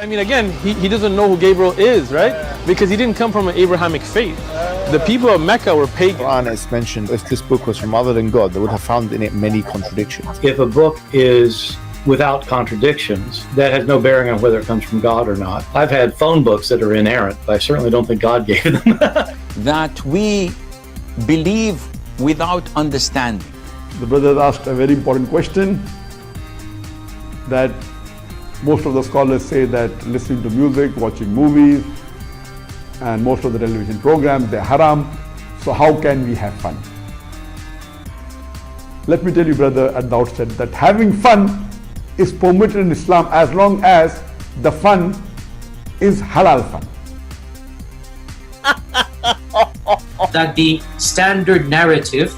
I mean, again, he doesn't know who Gabriel is, right? Because he didn't come from an Abrahamic faith. The people of Mecca were pagan. The Quran is mentioned, if this book was from other than God, they would have found in it many contradictions. If a book is without contradictions, that has no bearing on whether it comes from God or not. I've had phone books that are inerrant, but I certainly don't think God gave them. That we believe without understanding. The brother asked a very important question, that most of the scholars say that listening to music, watching movies, and most of the television programs, they're haram. So how can we have fun? Let me tell you, brother, at the outset, that having fun is permitted in Islam as long as the fun is halal fun. That the standard narrative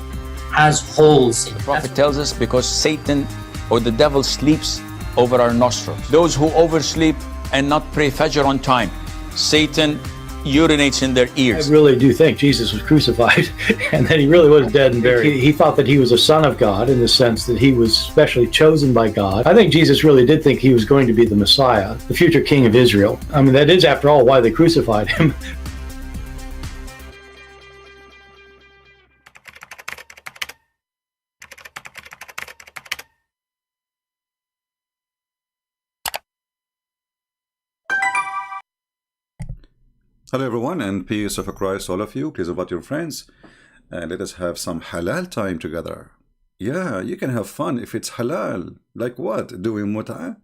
has holes in it. The Prophet tells us because Satan or the devil sleeps over our nostrils. Those who oversleep and not pray Fajr on time, Satan urinates in their ears. I really do think Jesus was crucified and that he really was dead and buried. He thought that he was a son of God in the sense that he was specially chosen by God. I think Jesus really did think he was going to be the Messiah, the future king of Israel. I mean, that is, after all, why they crucified him. Hello everyone, and peace of Christ all of you. Please invite your friends and let us have some halal time together. Yeah, you can have fun if it's halal. Like what? Doing mut'ah?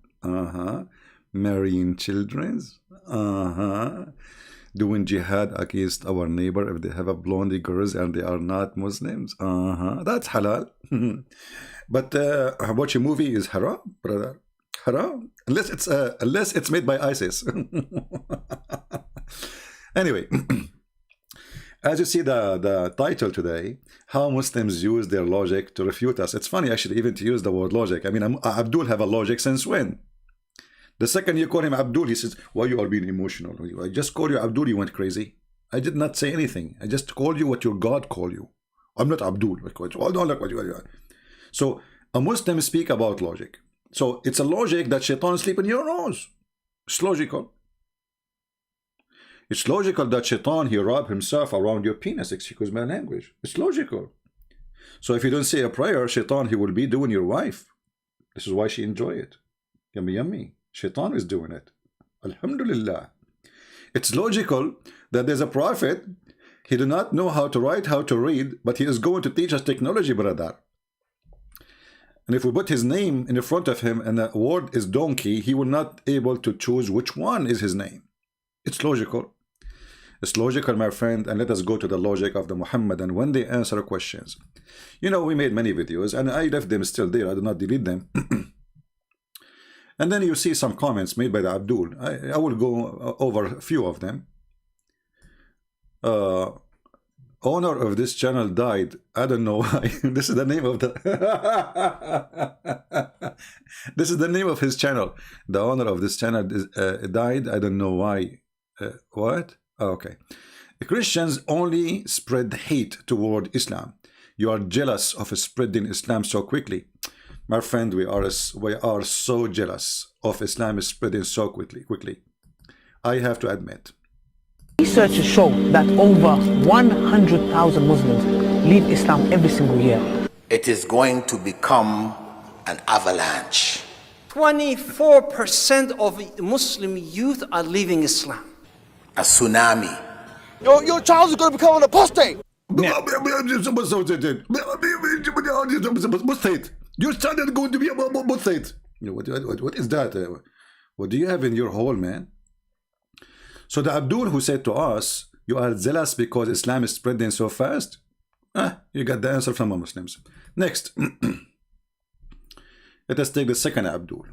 Marrying children? Doing jihad against our neighbor if they have a blondie girls and they are not Muslims? That's halal. But watching a movie is haram, brother. Haram? Unless it's made by ISIS. Anyway, as you see the title today, how Muslims use their logic to refute us. It's funny actually even to use the word logic. I mean, Abdul have a logic since when? The second you call him Abdul, he says, why you are being emotional? I just called you Abdul, you went crazy. I did not say anything. I just called you what your God called you. I'm not Abdul. So a Muslim speak about logic. So it's a logic that shaitan sleep in your nose. It's logical. It's logical that shaitan, he wrap himself around your penis, excuse my language. It's logical. So if you don't say a prayer, shaitan, he will be doing your wife. This is why she enjoy it. Yummy, yummy. Shaitan is doing it. Alhamdulillah. It's logical that there's a prophet, he do not know how to write, how to read, but he is going to teach us technology, brother. And if we put his name in the front of him and the word is donkey, he will not able to choose which one is his name. It's logical. It's logical, my friend, and let us go to the logic of the Muhammad and when they answer questions. You know, we made many videos and I left them still there. I did not delete them. And then you see some comments made by the Abdul. I will go over a few of them. Owner of this channel died. I don't know why. This is the name of the this is the name of his channel. The owner of this channel died. I don't know why. What? Oh, okay. Christians only spread hate toward Islam. You are jealous of spreading Islam so quickly. My friend, we are so jealous of Islam spreading so quickly. I have to admit. Researchers show that over 100,000 Muslims leave Islam every single year. It is going to become an avalanche. 24% of Muslim youth are leaving Islam. A tsunami. Your child is going to become an apostate. Your child is going to be a apostate. What is that? What do you have in your hole, man? So the Abdul who said to us, you are zealous because Islam is spreading so fast? You got the answer from the Muslims. Next. Let us take the second Abdul.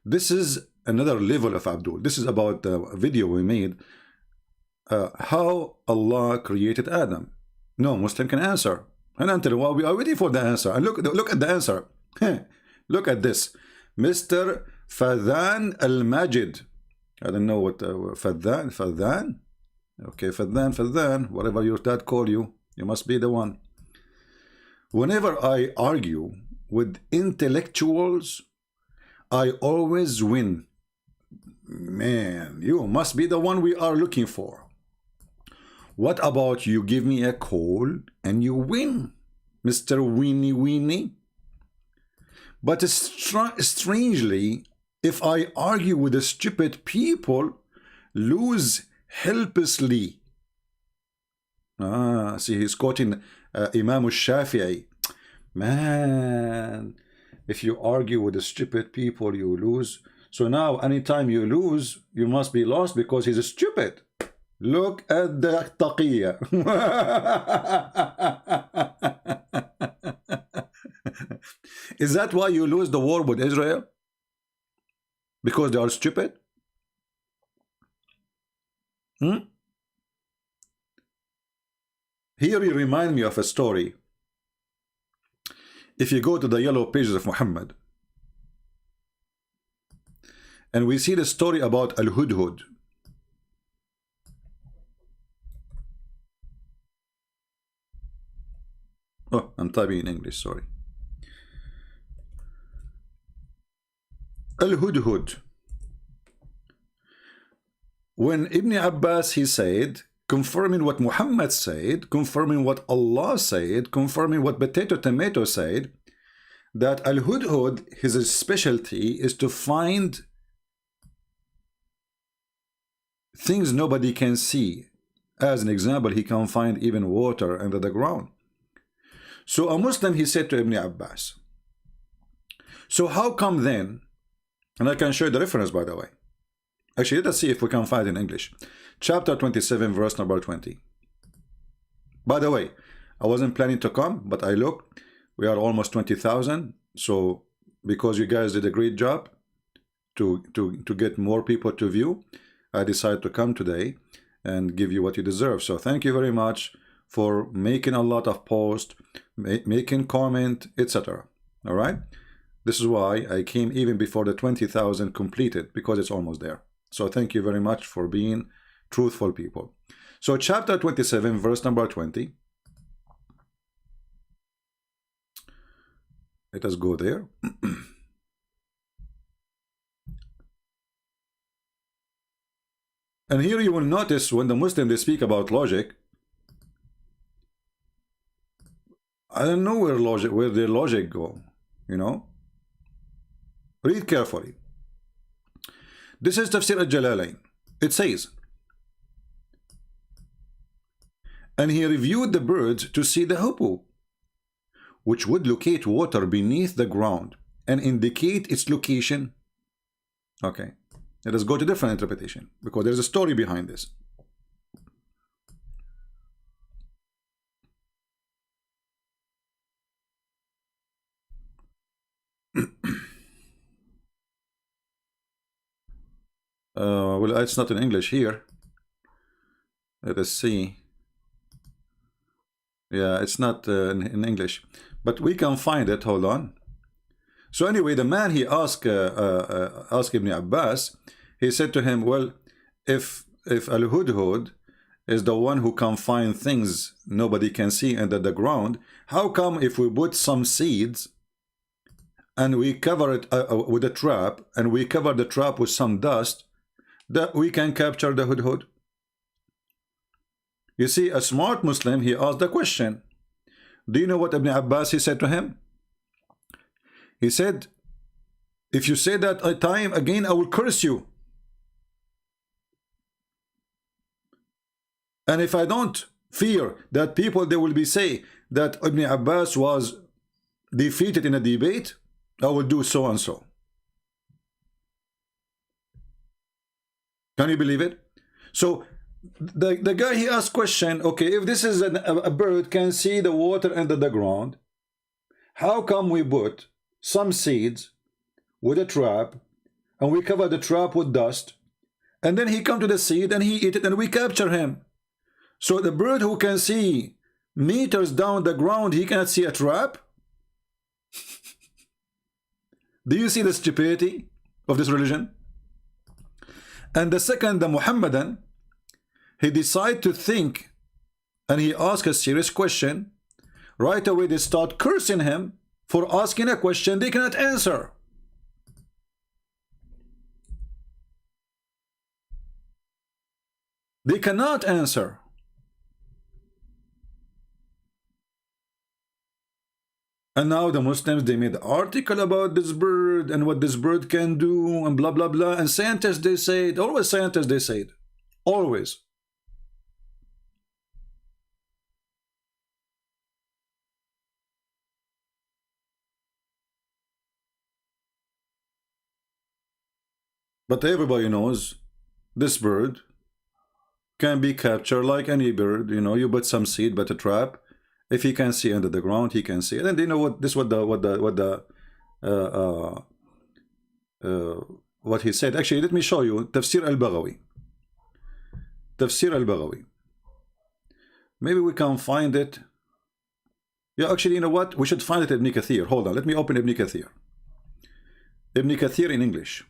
This is another level of Abdul. This is about the video we made. How Allah created Adam. No Muslim can answer. And until well, we are waiting for the answer. And look at the answer. Look at this. Mr. Fadhan Al-Majid. I don't know what Fadhan. Okay, Fadhan, whatever your dad call you, you must be the one. Whenever I argue with intellectuals, I always win Man, you must be the one we are looking for. What about you give me a call and you win, Mr. Weenie Weenie? But strangely, if I argue with the stupid people, lose helplessly. See, he's quoting Imam al-Shafi'i. Man, if you argue with the stupid people, you lose. So now, anytime you lose, you must be lost because he's stupid. Look at the taqiyya. Is that why you lose the war with Israel? Because they are stupid? Here you remind me of a story. If you go to the yellow pages of Muhammad, and we see the story about Al-Hudhud. Oh, I'm typing in English, sorry. Al-Hudhud. When Ibn Abbas, he said, confirming what Muhammad said, confirming what Allah said, confirming what Potato Tomato said, that Al-Hudhud, his specialty is to find things nobody can see. As an example, he can find even water under the ground. So a Muslim, he said to Ibn Abbas, so how come then, and I can show you the reference, by the way. Actually, let's see if we can find it in English. Chapter 27, verse number 20. By the way, I wasn't planning to come, but I looked. We are almost 20,000. So because you guys did a great job to get more people to view, I decided to come today and give you what you deserve. So thank you very much for making a lot of posts, making comment, etc. All right. This is why I came even before the 20,000 completed, because it's almost there. So thank you very much for being truthful people. So chapter 27, verse number 20. Let us go there. And here you will notice when the Muslims, they speak about logic, I don't know where their logic go, you know. Read carefully. This is Tafsir al-Jalalain. It says, and he reviewed the birds to see the hippo, which would locate water beneath the ground and indicate its location. Okay, let us go to different interpretation, because there's a story behind this. Well, it's not in English here. Let us see. Yeah, it's not in English, but we can find it. Hold on. So anyway, the man, he asked Ibn Abbas. He said to him, well, if Al-Hudhud is the one who can find things nobody can see under the ground, how come if we put some seeds and we cover it with a trap, and we cover the trap with some dust, that we can capture the hudhud? You see, a smart Muslim, he asked the question. Do you know what Ibn Abbas, he said to him? He said, if you say that a time again, I will curse you. And if I don't fear that people, they will be say that Ibn Abbas was defeated in a debate, I will do so and so. Can you believe it? So the guy, he asked question, okay, if this is a bird can see the water under the ground, how come we put some seeds with a trap and we cover the trap with dust, and then he come to the seed and he eat it and we capture him? So the bird who can see meters down the ground, he cannot see a trap? Do you see the stupidity of this religion? And the second, the Muhammadan, he decided to think, and he asked a serious question. Right away they start cursing him for asking a question they cannot answer. They cannot answer. And now the Muslims, they made an article about this bird and what this bird can do and blah, blah, blah. And scientists, they say it. Always scientists, they say it. Always. But everybody knows this bird can be captured like any bird. You know, you put some seed, but a trap. If he can see under the ground, he can see it. And you know what? This what he said. Actually, let me show you Tafsir al-Baghawi. Tafsir al-Baghawi. Maybe we can find it. Yeah, actually, you know what? We should find it Ibn Kathir. Hold on. Let me open Ibn Kathir. Ibn Kathir in English.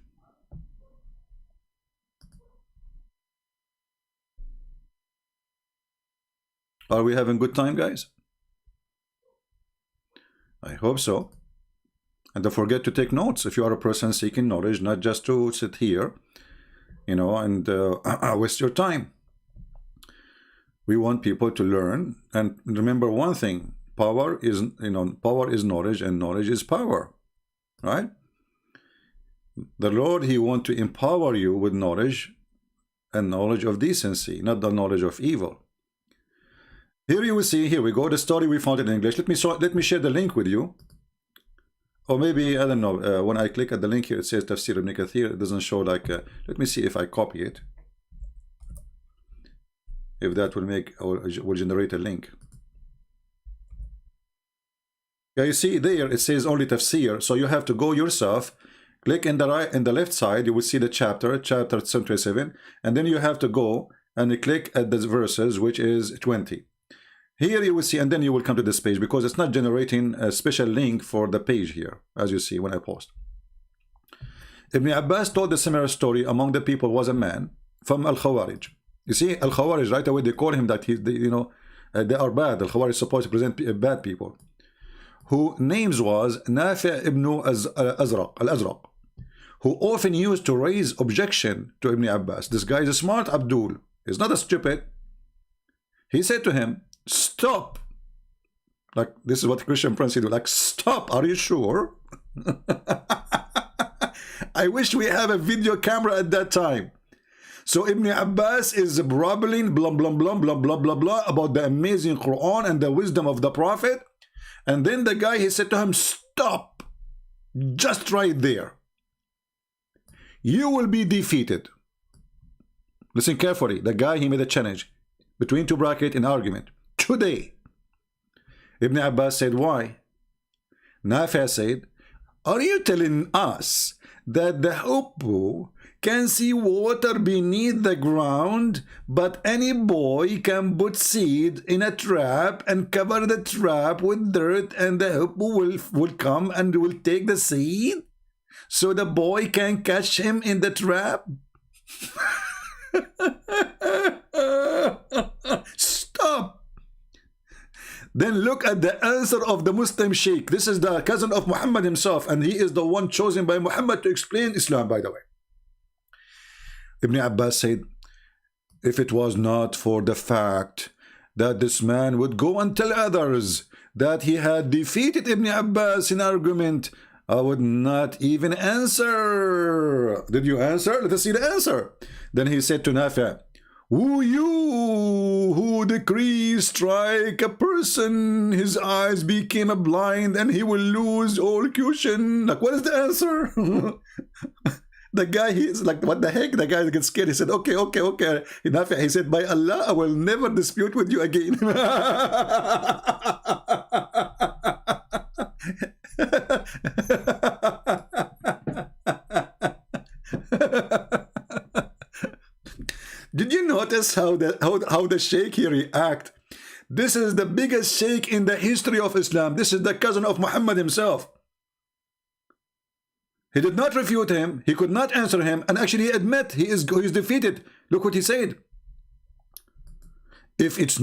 Are we having good time, guys? I hope so. And don't forget to take notes if you are a person seeking knowledge, not just to sit here, you know, and waste your time. We want people to learn. And remember one thing, power is, you know, power is knowledge and knowledge is power, right? The Lord, he wants to empower you with knowledge and knowledge of decency, not the knowledge of evil. Here you will see, here we go, the story we found in English. Let me share the link with you. Or maybe, I don't know, when I click at the link here, it says Tafsir Ibn Kathir. It doesn't show like, let me see if I copy it. If that will make, or will generate a link. Yeah, you see there, it says only Tafsir. So you have to go yourself, click in the right, in the left side, you will see the chapter 727. And then you have to go and you click at the verses, which is 20. Here you will see, and then you will come to this page because it's not generating a special link for the page here, as you see when I post. Ibn Abbas told a similar story. Among the people was a man from Al-Khawarij. You see, Al-Khawarij, right away they call him that, you know, they are bad. Al-Khawarij is supposed to present bad people. Who names was Nafi' ibn Al-Azraq, who often used to raise objection to Ibn Abbas. This guy is a smart Abdul. He's not a stupid. He said to him, stop. Like, this is what Christian Prince do. Like, stop. Are you sure? I wish we have a video camera at that time. So Ibn Abbas is babbling blah, blah, blah, blah, blah, blah, blah about the amazing Quran and the wisdom of the Prophet. And then the guy, he said to him, stop. Just right there. You will be defeated. Listen carefully. The guy, he made a challenge between two brackets in argument. Today. Ibn Abbas said, why? Nafi said, are you telling us that the hippo can see water beneath the ground, but any boy can put seed in a trap and cover the trap with dirt, and the hippo will come and will take the seed so the boy can catch him in the trap? Stop. Then look at the answer of the Muslim Sheikh. This is the cousin of Muhammad himself, and he is the one chosen by Muhammad to explain Islam, by the way. Ibn Abbas said, if it was not for the fact that this man would go and tell others that he had defeated Ibn Abbas in argument, I would not even answer. Did you answer? Let us see the answer. Then he said to Nafi', who you who decrees strike a person, his eyes became blind and he will lose all cushion. Like, what is the answer? The guy, he's like, what the heck? The guy gets scared. He said, okay. Nafi', he said, by Allah, I will never dispute with you again. Did you notice how the sheikh here react? This is the biggest sheikh in the history of Islam. This is the cousin of Muhammad himself. He did not refute him. He could not answer him, and actually admit he is defeated. Look what he said. If it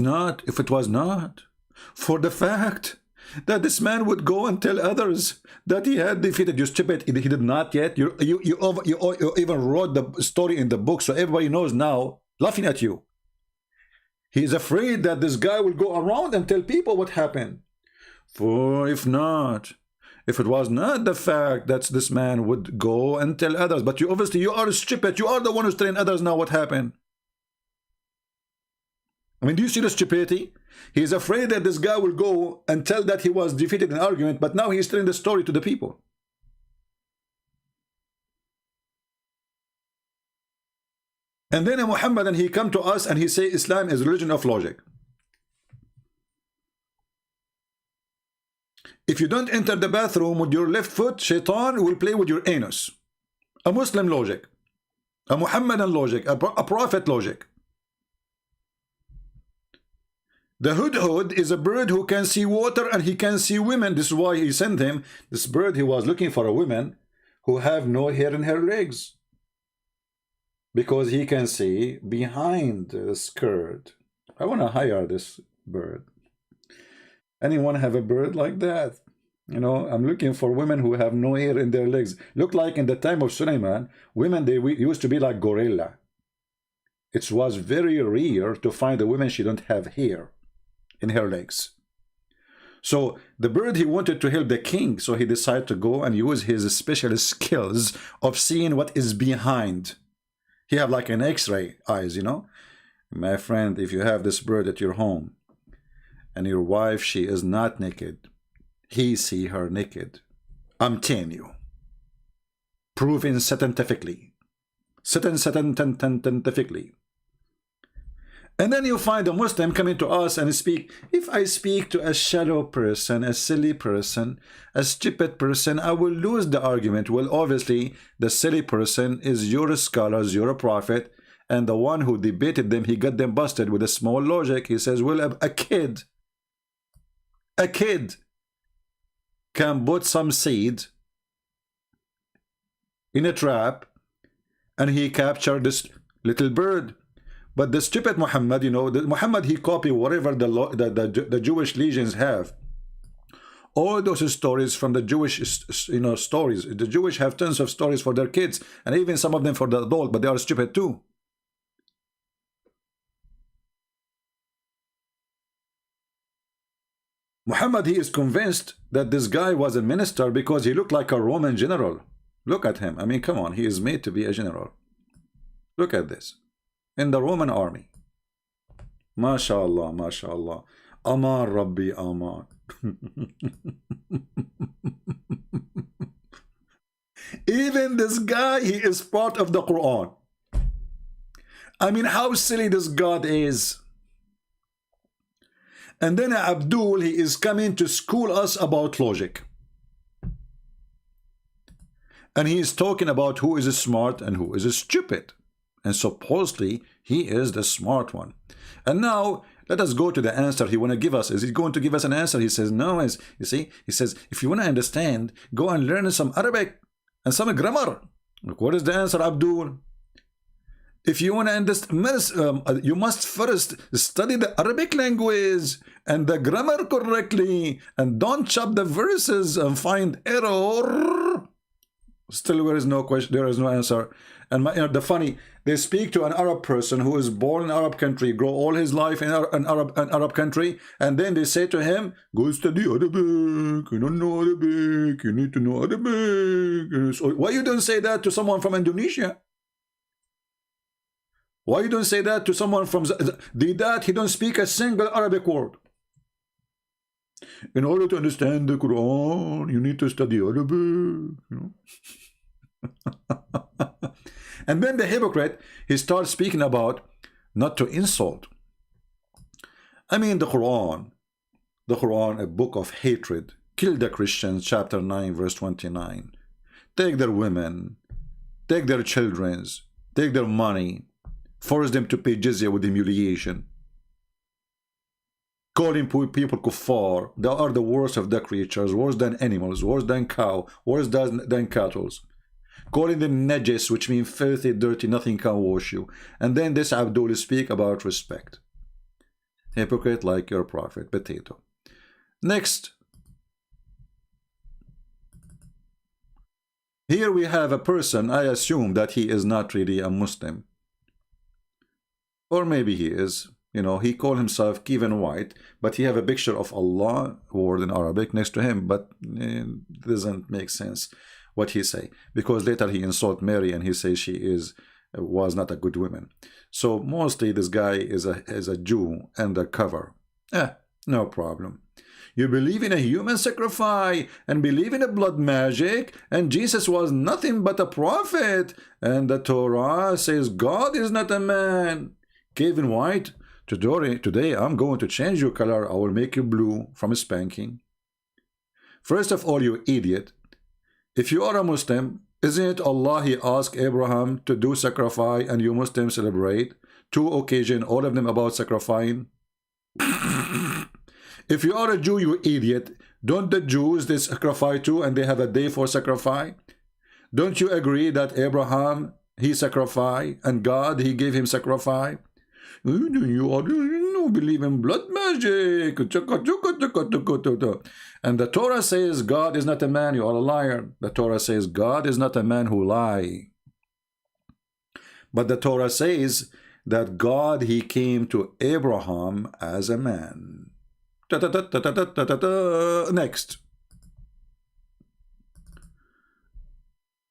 was not for the fact that this man would go and tell others that he had defeated, you stupid, he did not yet. You even wrote the story in the book, so everybody knows now, laughing at you. He is afraid that this guy will go around and tell people what happened. For if it was not the fact that this man would go and tell others, but you obviously you are stupid. You are the one who's telling others now what happened. I mean, do you see the stupidity? He is afraid that this guy will go and tell that he was defeated in an argument, but now he is telling the story to the people. And then Muhammad, and he come to us and he say Islam is religion of logic. If you don't enter the bathroom with your left foot, shaitan will play with your anus. A Muslim logic, a Muhammadan logic, a prophet logic. The hudhud is a bird who can see water and he can see women. This is why he sent him. This bird, he was looking for a woman who have no hair in her legs, because he can see behind the skirt. I want to hire this bird. Anyone have a bird like that? You know, I'm looking for women who have no hair in their legs. Look like in the time of Suleiman, women, they used to be like gorilla. It was very rare to find a woman she don't have hair in her legs. So the bird, he wanted to help the king, so he decided to go and use his special skills of seeing what is behind. He have like an X-ray eyes, you know. My friend, if you have this bird at your home and your wife, she is not naked, he see her naked, I'm telling you, proven scientifically, scientifically. And then you find a Muslim coming to us and speak. If I speak to a shallow person, a silly person, a stupid person, I will lose the argument. Well, obviously, the silly person is your scholars, your prophet, and the one who debated them, he got them busted with a small logic. He says, well, a kid can put some seed in a trap, and he captured this little bird. But the stupid Muhammad, you know, Muhammad, he copied whatever the Jewish legions have. All those stories from the Jewish, you know, stories. The Jewish have tons of stories for their kids, and even some of them for the adult, but they are stupid too. Muhammad, he is convinced that this guy was a minister because he looked like a Roman general. Look at him. I mean, come on. He is made to be a general. Look at this. In the Roman army. MashaAllah, MashaAllah. Aman Rabbi Aman. Even this guy, he is part of the Quran. I mean, how silly this God is. And then Abdul, he is coming to school us about logic. And he is talking about who is smart and who is stupid. And supposedly, he is the smart one. And now, let us go to the answer he want to give us. Is he going to give us an answer? He says, no. You see, he says, if you want to understand, go and learn some Arabic and some grammar. Look, what is the answer, Abdul? If you want to understand, you must first study the Arabic language and the grammar correctly, and don't chop the verses and find error. Still, there is no question. There is no answer. And the funny, they speak to an Arab person who is born in an Arab country, grow all his life in an Arab country, and then they say to him, "Go study Arabic. You don't know Arabic. You need to know Arabic." So why you don't say that to someone from Indonesia? Why you don't say that to someone from that he don't speak a single Arabic word? In order to understand the Quran, you need to study Arabic, you know. And then the hypocrite, he starts speaking about not to insult. I mean, the Quran, a book of hatred. Kill the Christians, chapter 9, verse 29. Take their women, take their children, take their money, force them to pay jizya with humiliation. Calling people kuffar. They are the worst of the creatures, worse than animals, worse than cow, worse than cattle. Calling them najis, which means filthy, dirty, nothing can wash you. And then this Abdul speak about respect. Hypocrite like your prophet, potato. Next. Here we have a person, I assume that he is not really a Muslim. Or maybe he is. You know, he called himself Kevin White, but he have a picture of Allah word in Arabic next to him, but doesn't make sense what he say, because later he insult Mary and he says she was not a good woman. So mostly this guy is a Jew undercover. No problem. You believe in a human sacrifice and believe in a blood magic, and Jesus was nothing but a prophet, and the Torah says God is not a man. Kevin White, today I'm going to change your color. I will make you blue from spanking. First of all, you idiot, if you are a Muslim, isn't it Allah he asked Abraham to do sacrifice, and you Muslims celebrate 2 occasions, all of them about sacrificing? If you are a Jew, you idiot, don't the Jews they sacrifice too, and they have a day for sacrifice? Don't you agree that Abraham he sacrificed, and God he gave him sacrifice? You believe in blood magic, and the Torah says God is not a man. You are a liar. The Torah says God is not a man who lie. But the Torah says that God he came to Abraham as a man. Next.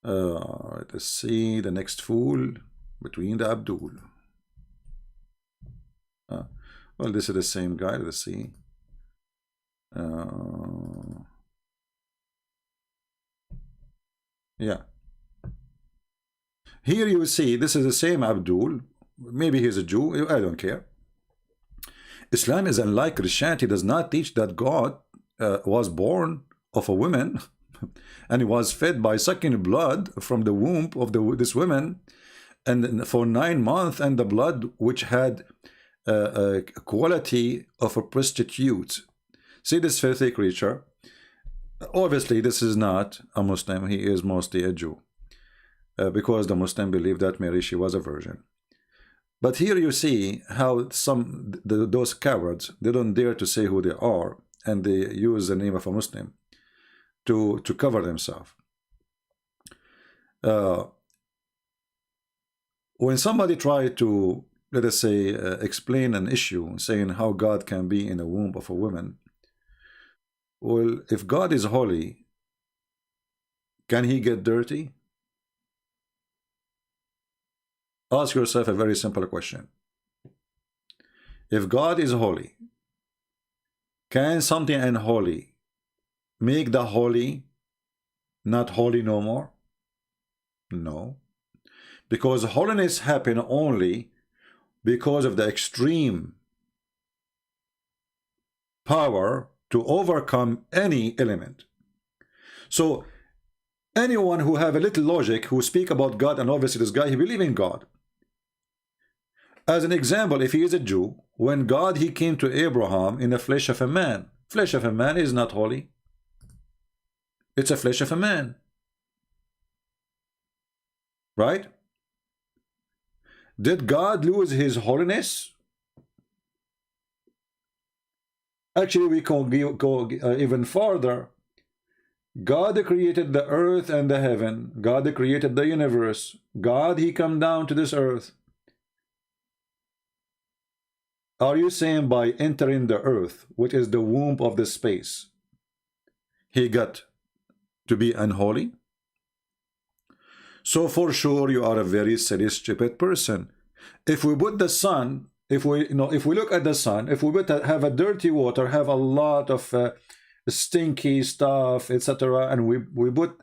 Let's see the next fool between the Abdul. Well, this is the same guy. Let's see. Yeah. Here you see this is the same Abdul. Maybe he's a Jew. I don't care. Islam is unlike Christianity. Does not teach that God was born of a woman and he was fed by sucking blood from the womb of this woman, and for 9 months, and the blood which had a quality of a prostitute. See this filthy creature. Obviously this is not a Muslim. He is mostly a Jew, because the Muslim believe that Mary she was a virgin. But here you see how those cowards, they don't dare to say who they are, and they use the name of a Muslim to cover themselves. When somebody try to, let us say, explain an issue, saying how God can be in the womb of a woman, well, if God is holy, can he get dirty? Ask yourself a very simple question. If God is holy, can something unholy make the holy not holy no more? No. Because holiness happens only because of the extreme power to overcome any element. So anyone who have a little logic, who speak about God, and obviously this guy, he believe in God. As an example, if he is a Jew, when God he came to Abraham in the flesh of a man is not holy. It's a flesh of a man, right? Did God lose his holiness? Actually, we can go even farther. God created the earth and the heaven. God created the universe. God he come down to this earth. Are you saying by entering the earth, which is the womb of the space, he got to be unholy? So for sure you are a very silly, stupid person. If we put the sun, if we look at the sun, if we have a dirty water, have a lot of stinky stuff, etc., and we put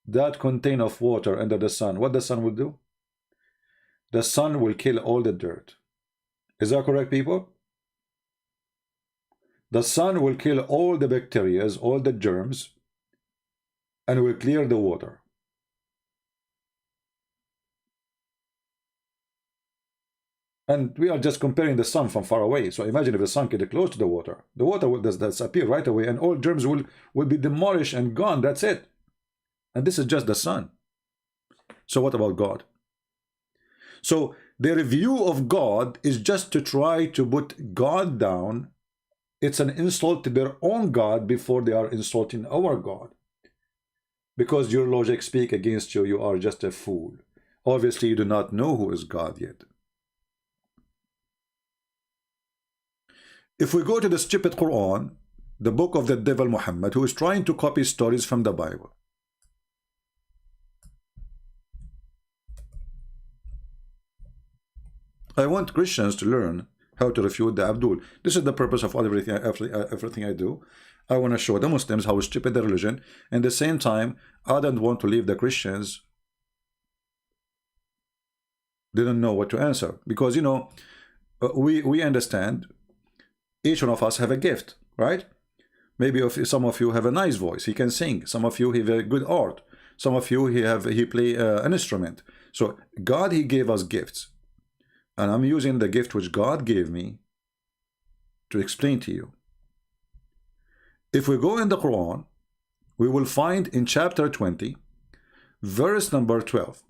that container of water under the sun, what the sun will do? The sun will kill all the dirt. Is that correct, people? The sun will kill all the bacteria, all the germs, and will clear the water. And we are just comparing the sun from far away. So imagine if the sun gets close to the water will disappear right away, and all germs will be demolished and gone. That's it. And this is just the sun. So what about God? So their view of God is just to try to put God down. It's an insult to their own God before they are insulting our God. Because your logic speak against you, you are just a fool. Obviously, you do not know who is God yet. If we go to the stupid Quran, the book of the devil Muhammad, who is trying to copy stories from the Bible. I want Christians to learn how to refute the Abdul. This is the purpose of everything I do. I want to show the Muslims how stupid the religion, and at the same time, I don't want to leave the Christians. They don't know what to answer, because you know, we understand each one of us have a gift, right? Maybe if some of you have a nice voice, he can sing. Some of you have a good art. Some of you he play an instrument. So God, he gave us gifts, and I'm using the gift which God gave me to explain to you. If we go in the Quran, we will find in chapter 20, verse number 12.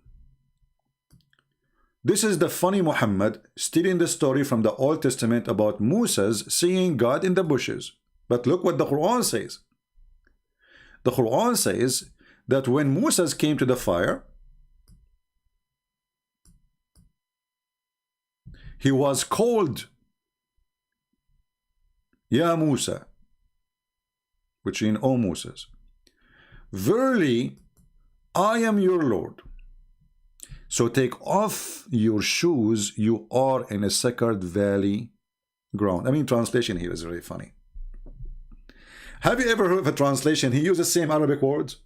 This is the funny Muhammad stealing the story from the Old Testament about Moses seeing God in the bushes. But look what the Quran says. The Quran says that when Moses came to the fire, he was called Ya Musa, which means, O Moses, verily I am your Lord. So take off your shoes, you are in a sacred valley ground. I mean, translation here is very funny. Have you ever heard of a translation? He uses the same Arabic words.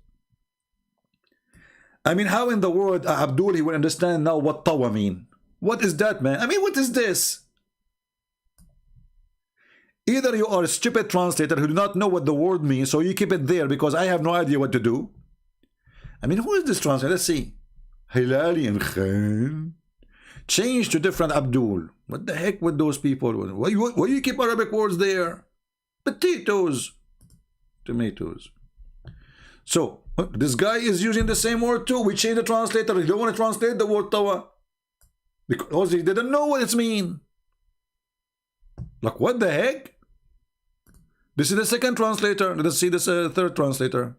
I mean, how in the world Abdul he will understand now what tawa mean? What is that, man? I mean, what is this? Either you are a stupid translator who do not know what the word means, so you keep it there because I have no idea what to do. I mean, who is this translator? Let's see. Hilali and Khan. Change to different Abdul. What the heck with those people? Why you keep Arabic words there? Potatoes. Tomatoes. So, this guy is using the same word too. We change the translator. You don't want to translate the word tawa because he didn't know what it means. Like, what the heck? This is the second translator. Let's see this third translator.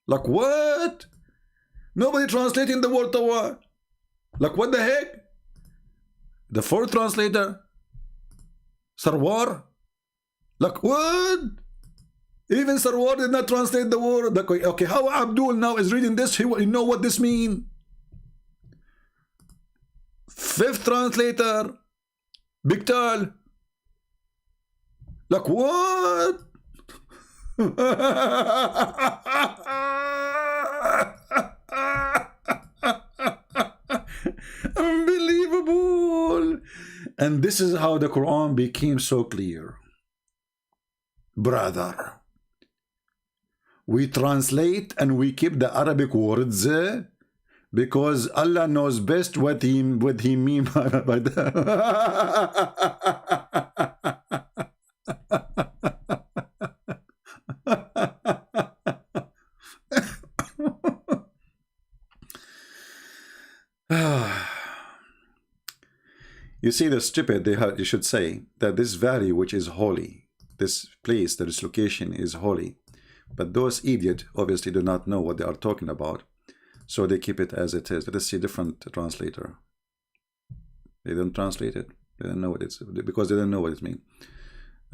Like, what? Nobody translating the word tawa. Like, what the heck? The fourth translator. Sarwar. Like, what? Even Sarwar did not translate the word. Like, okay, how Abdul now is reading this? He know what this means. Fifth translator. Biktal. Like, what? Unbelievable. And this is how the Quran became so clear. Brother, we translate and we keep the Arabic words because Allah knows best what he mean by that. You see, the stupid, you should say that this valley which is holy, this place, this location is holy, but those idiots obviously do not know what they are talking about, so they keep it as it is. Let us see different translator. They don't translate it. They don't know what it's, because they don't know what it means.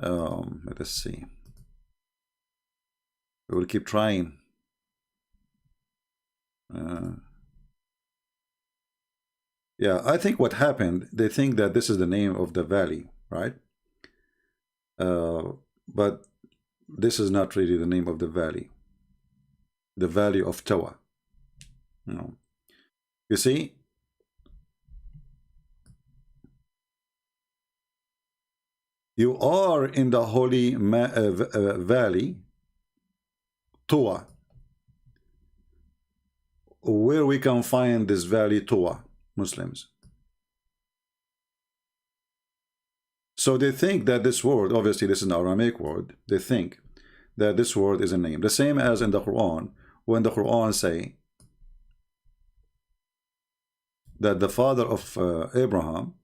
Let us see. We will keep trying. Yeah, I think what happened, they think that this is the name of the valley, right? But this is not really the name of the valley. The valley of Tawa. No. You see? You are in the holy valley, Tawa. Where we can find this valley, Tawa, Muslims. So they think that this word, obviously this is an Aramaic word, they think that this word is a name. The same as in the Quran, when the Quran say that the father of Abraham,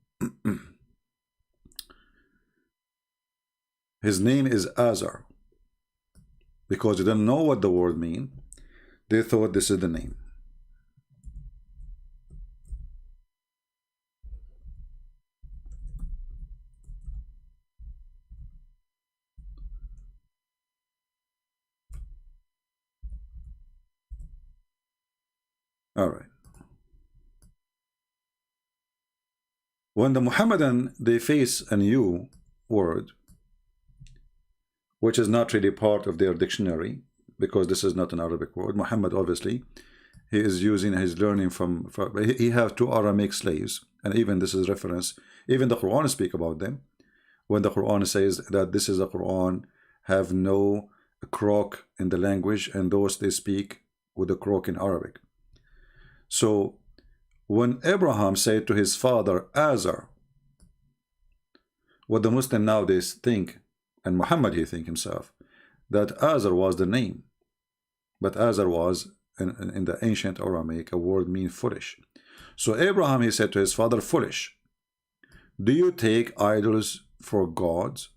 his name is Azar, because they didn't know what the word mean, they thought this is the name. All right. When the Muhammadan, they face a new word, which is not really part of their dictionary, because this is not an Arabic word. Muhammad, obviously, he is using his learning from he have two Aramaic slaves, and even this is reference, even the Quran speak about them, when the Quran says that this is a Quran have no croak in the language, and those they speak with a croak in Arabic. So when Abraham said to his father Azar, what the Muslim nowadays think, and Muhammad he think himself, that Azar was the name, but Azar was in the ancient Aramaic a word mean foolish. So Abraham he said to his father, foolish, do you take idols for gods?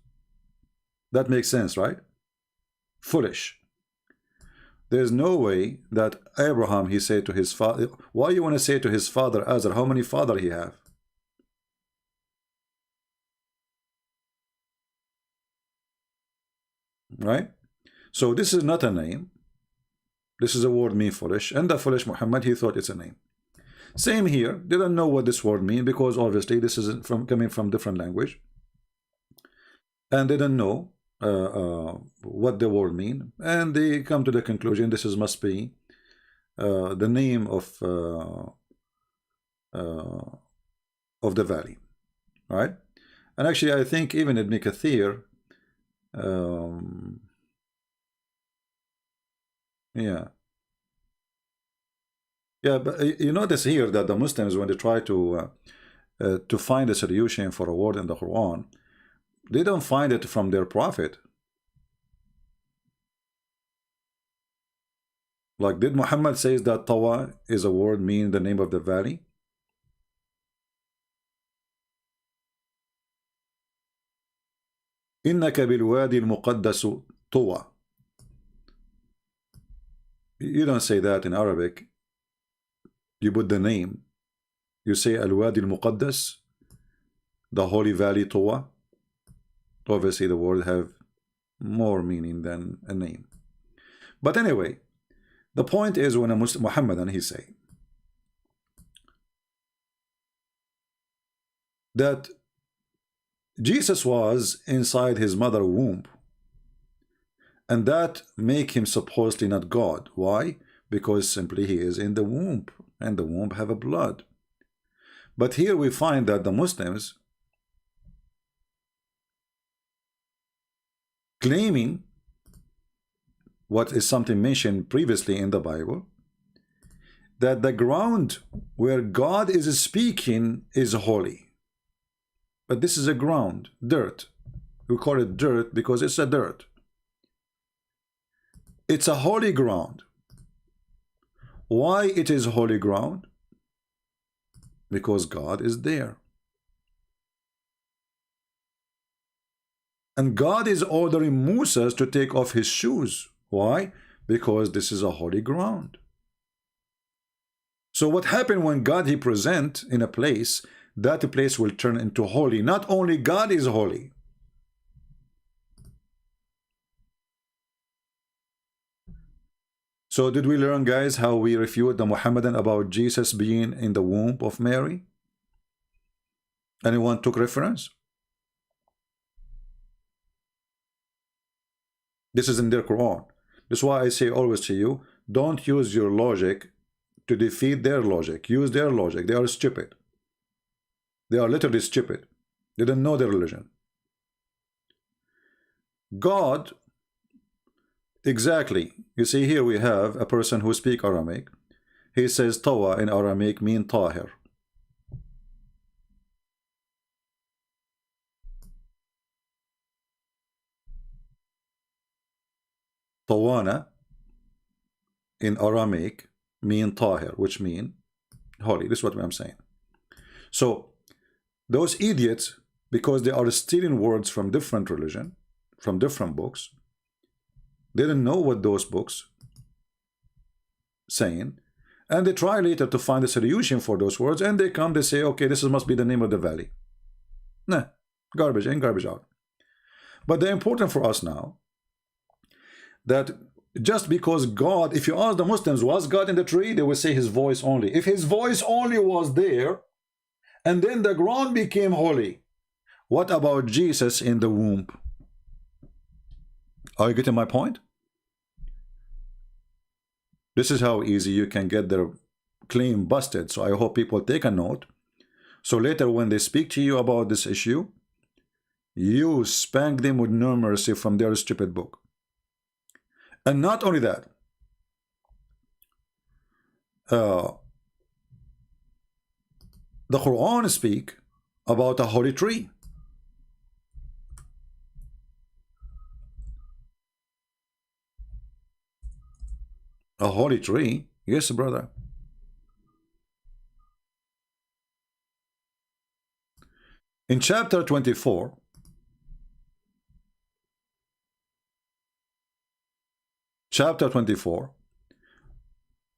That makes sense, right? Foolish. There's no way that Abraham he said to his father, why you want to say to his father Azar, how many father he have? Right? So this is not a name. This is a word mean foolish, and the foolish Muhammad he thought it's a name. Same here, didn't know what this word mean, because obviously this is coming from different language, and they didn't know what the word mean, and they come to the conclusion this is must be the name of the valley, right? And actually I think even Ibn Kathir, yeah, but you notice here that the Muslims, when they try to find a solution for a word in the Quran, they don't find it from their prophet. Like, did Muhammad says that Tawa is a word mean the name of the valley? إنك بالوادي المقدس طوى. You don't say that in Arabic. You put the name. You say Al-Wadi al-Muqaddas, the holy valley Tawa. Obviously the word have more meaning than a name. But anyway, the point is, when a Muslim Muhammadan he say that Jesus was inside his mother womb, and that make him supposedly not God. Why? Because simply he is in the womb, and the womb have a blood. But here we find that the Muslims claiming what is something mentioned previously in the Bible, that the ground where God is speaking is holy. But this is a ground, dirt. We call it dirt because it's a dirt. It's a holy ground. Why it is holy ground? Because God is there. And God is ordering Moses to take off his shoes. Why? Because this is a holy ground. So what happened when God he present in a place, that place will turn into holy. Not only God is holy. So did we learn, guys, how we refute the Muhammadan about Jesus being in the womb of Mary? Anyone took reference? This is in their Quran. That's why I say always to you, don't use your logic to defeat their logic. Use their logic. They are stupid. They are literally stupid. They don't know their religion. God, exactly. You see, here we have a person who speaks Aramaic. He says Tawa in Aramaic mean Tahir. Tawana in Aramaic mean Tahir, which mean holy. This is what I'm saying. So those idiots, because they are stealing words from different religion, from different books, they didn't know what those books saying, and they try later to find a solution for those words, and they come, they say, okay, this must be the name of the valley. Nah, garbage in, garbage out. But the important for us now, that just because God, if you ask the Muslims, was God in the tree? They will say his voice only. If his voice only was there, and then the ground became holy, what about Jesus in the womb? Are you getting my point? This is how easy you can get their claim busted. So I hope people take a note. So later when they speak to you about this issue, you spank them with no mercy from their stupid book. And not only that, the Quran speak about a holy tree. A holy tree? Yes, brother. In chapter 24,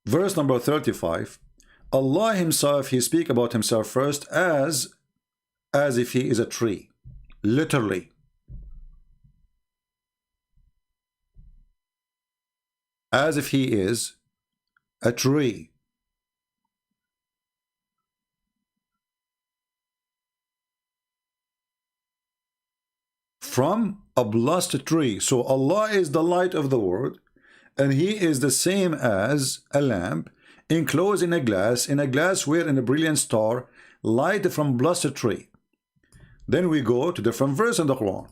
verse number 35, Allah himself, he speak about himself first as if he is a tree, literally. As if he is a tree. From a blessed tree. So Allah is the light of the world, and he is the same as a lamp enclosed in a glass wherein a brilliant star light from blessed tree. Then we go to different verse in the Quran.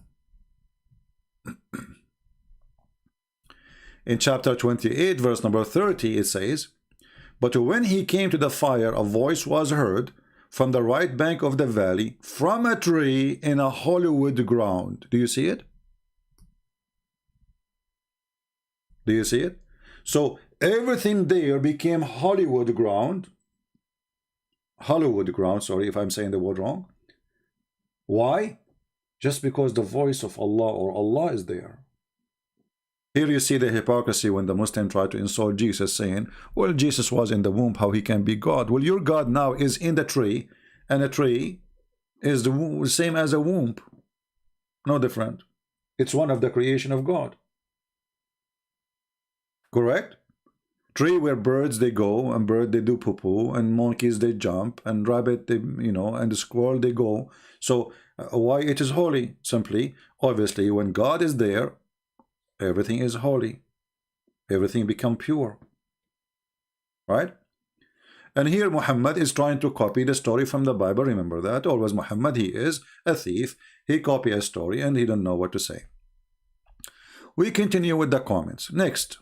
In chapter 28, verse number 30, it says, but when he came to the fire, a voice was heard from the right bank of the valley, from a tree in a holy wood ground. Do you see it? Do you see it? So everything there became Hollywood ground. Hollywood ground, sorry if I'm saying the word wrong. Why? Just because the voice of Allah or Allah is there. Here you see the hypocrisy when the Muslim try to insult Jesus, saying, well, Jesus was in the womb, how he can be God? Well, your God now is in the tree, and a tree is the same as a womb. No different. It's one of the creation of God. Correct? Tree where birds they go, and bird they do poo-poo, and monkeys they jump, and rabbit they, and the squirrel they go. So why it is holy? Simply, obviously, when God is there, everything is holy. Everything become pure. Right? And here Muhammad is trying to copy the story from the Bible. Remember that. Always Muhammad, he is a thief. He copy a story and he don't know what to say. We continue with the comments. Next,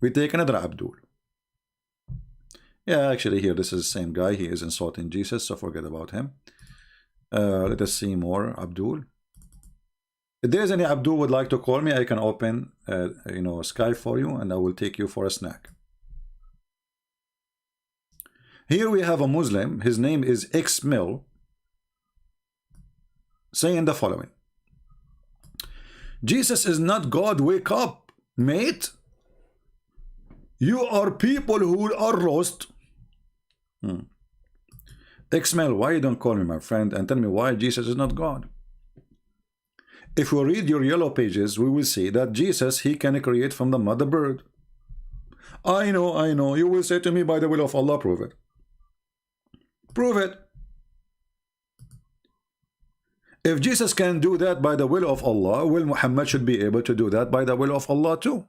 we take another Abdul. Yeah, actually here this is the same guy. He is insulting Jesus, so forget about him. Let us see more Abdul. If there's any Abdul would like to call me, I can open Skype for you and I will take you for a snack. Here we have a Muslim, his name is X Mill, saying the following: Jesus is not God, wake up, mate. You are people who are lost. X Mill, why you don't call me my friend and tell me why Jesus is not God? If we read your yellow pages, we will see that Jesus, he can create from the mother bird. I know. You will say to me, by the will of Allah, prove it. Prove it. If Jesus can do that by the will of Allah, well, Muhammad should be able to do that by the will of Allah too.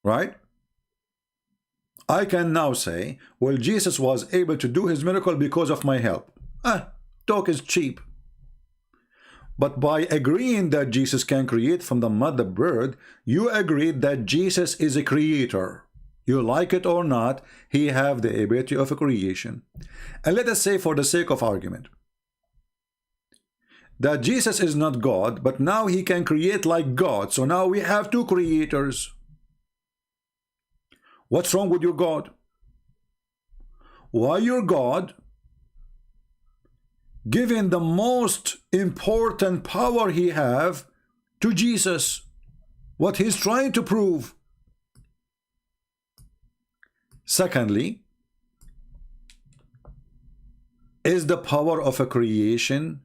Right? I can now say, well, Jesus was able to do his miracle because of my help. Talk is cheap. But by agreeing that Jesus can create from the mother bird, you agreed that Jesus is a creator. You like it or not, he have the ability of a creation. And let us say, for the sake of argument, that Jesus is not God, but now he can create like God. So now we have two creators. What's wrong with your God? Why your God, given the most important power he have to Jesus, what he's trying to prove? Secondly, is the power of a creation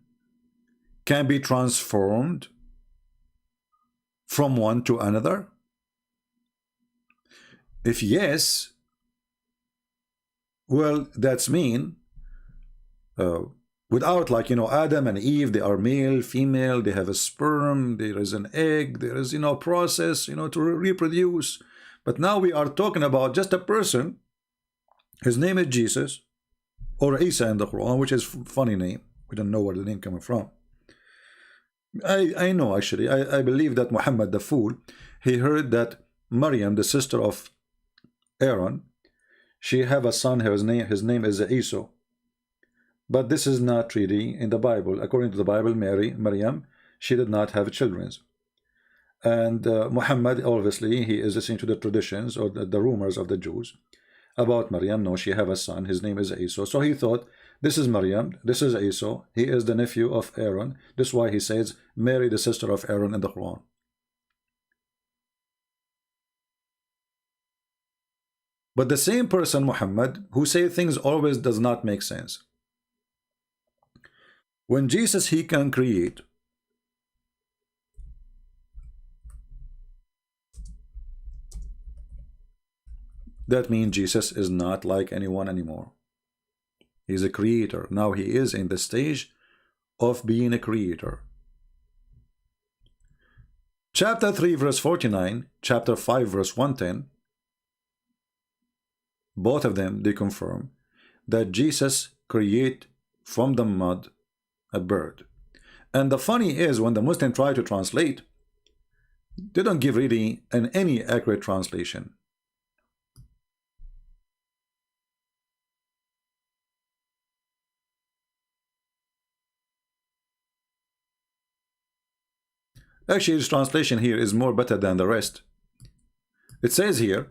can be transformed from one to another? If yes, well, that's mean without, like, you know, Adam and Eve, they are male, female, they have a sperm, there is an egg, there is, you know, process, you know, to reproduce. But now we are talking about just a person. His name is Jesus, or Isa in the Quran, which is a funny name. We don't know where the name coming from. I know, actually. I believe that Muhammad the fool, he heard that Maryam, the sister of Aaron, she have a son, his name is Isa. But this is not really in the Bible. According to the Bible, Maryam, she did not have children. And Muhammad, obviously, he is listening to the traditions or the rumors of the Jews about Maryam. No, she have a son, his name is Isa. So he thought, this is Maryam, this is Isa, he is the nephew of Aaron. This is why he says, Mary, the sister of Aaron in the Quran. But the same person, Muhammad, who say things always does not make sense. When Jesus, he can create, that means Jesus is not like anyone anymore. He's a creator. Now he is in the stage of being a creator. Chapter 3 verse 49, chapter 5 verse 110, both of them, they confirm that Jesus create from the mud a bird. And the funny is, when the Muslims try to translate, they don't give really any accurate translation. Actually, this translation here is more better than the rest. It says here,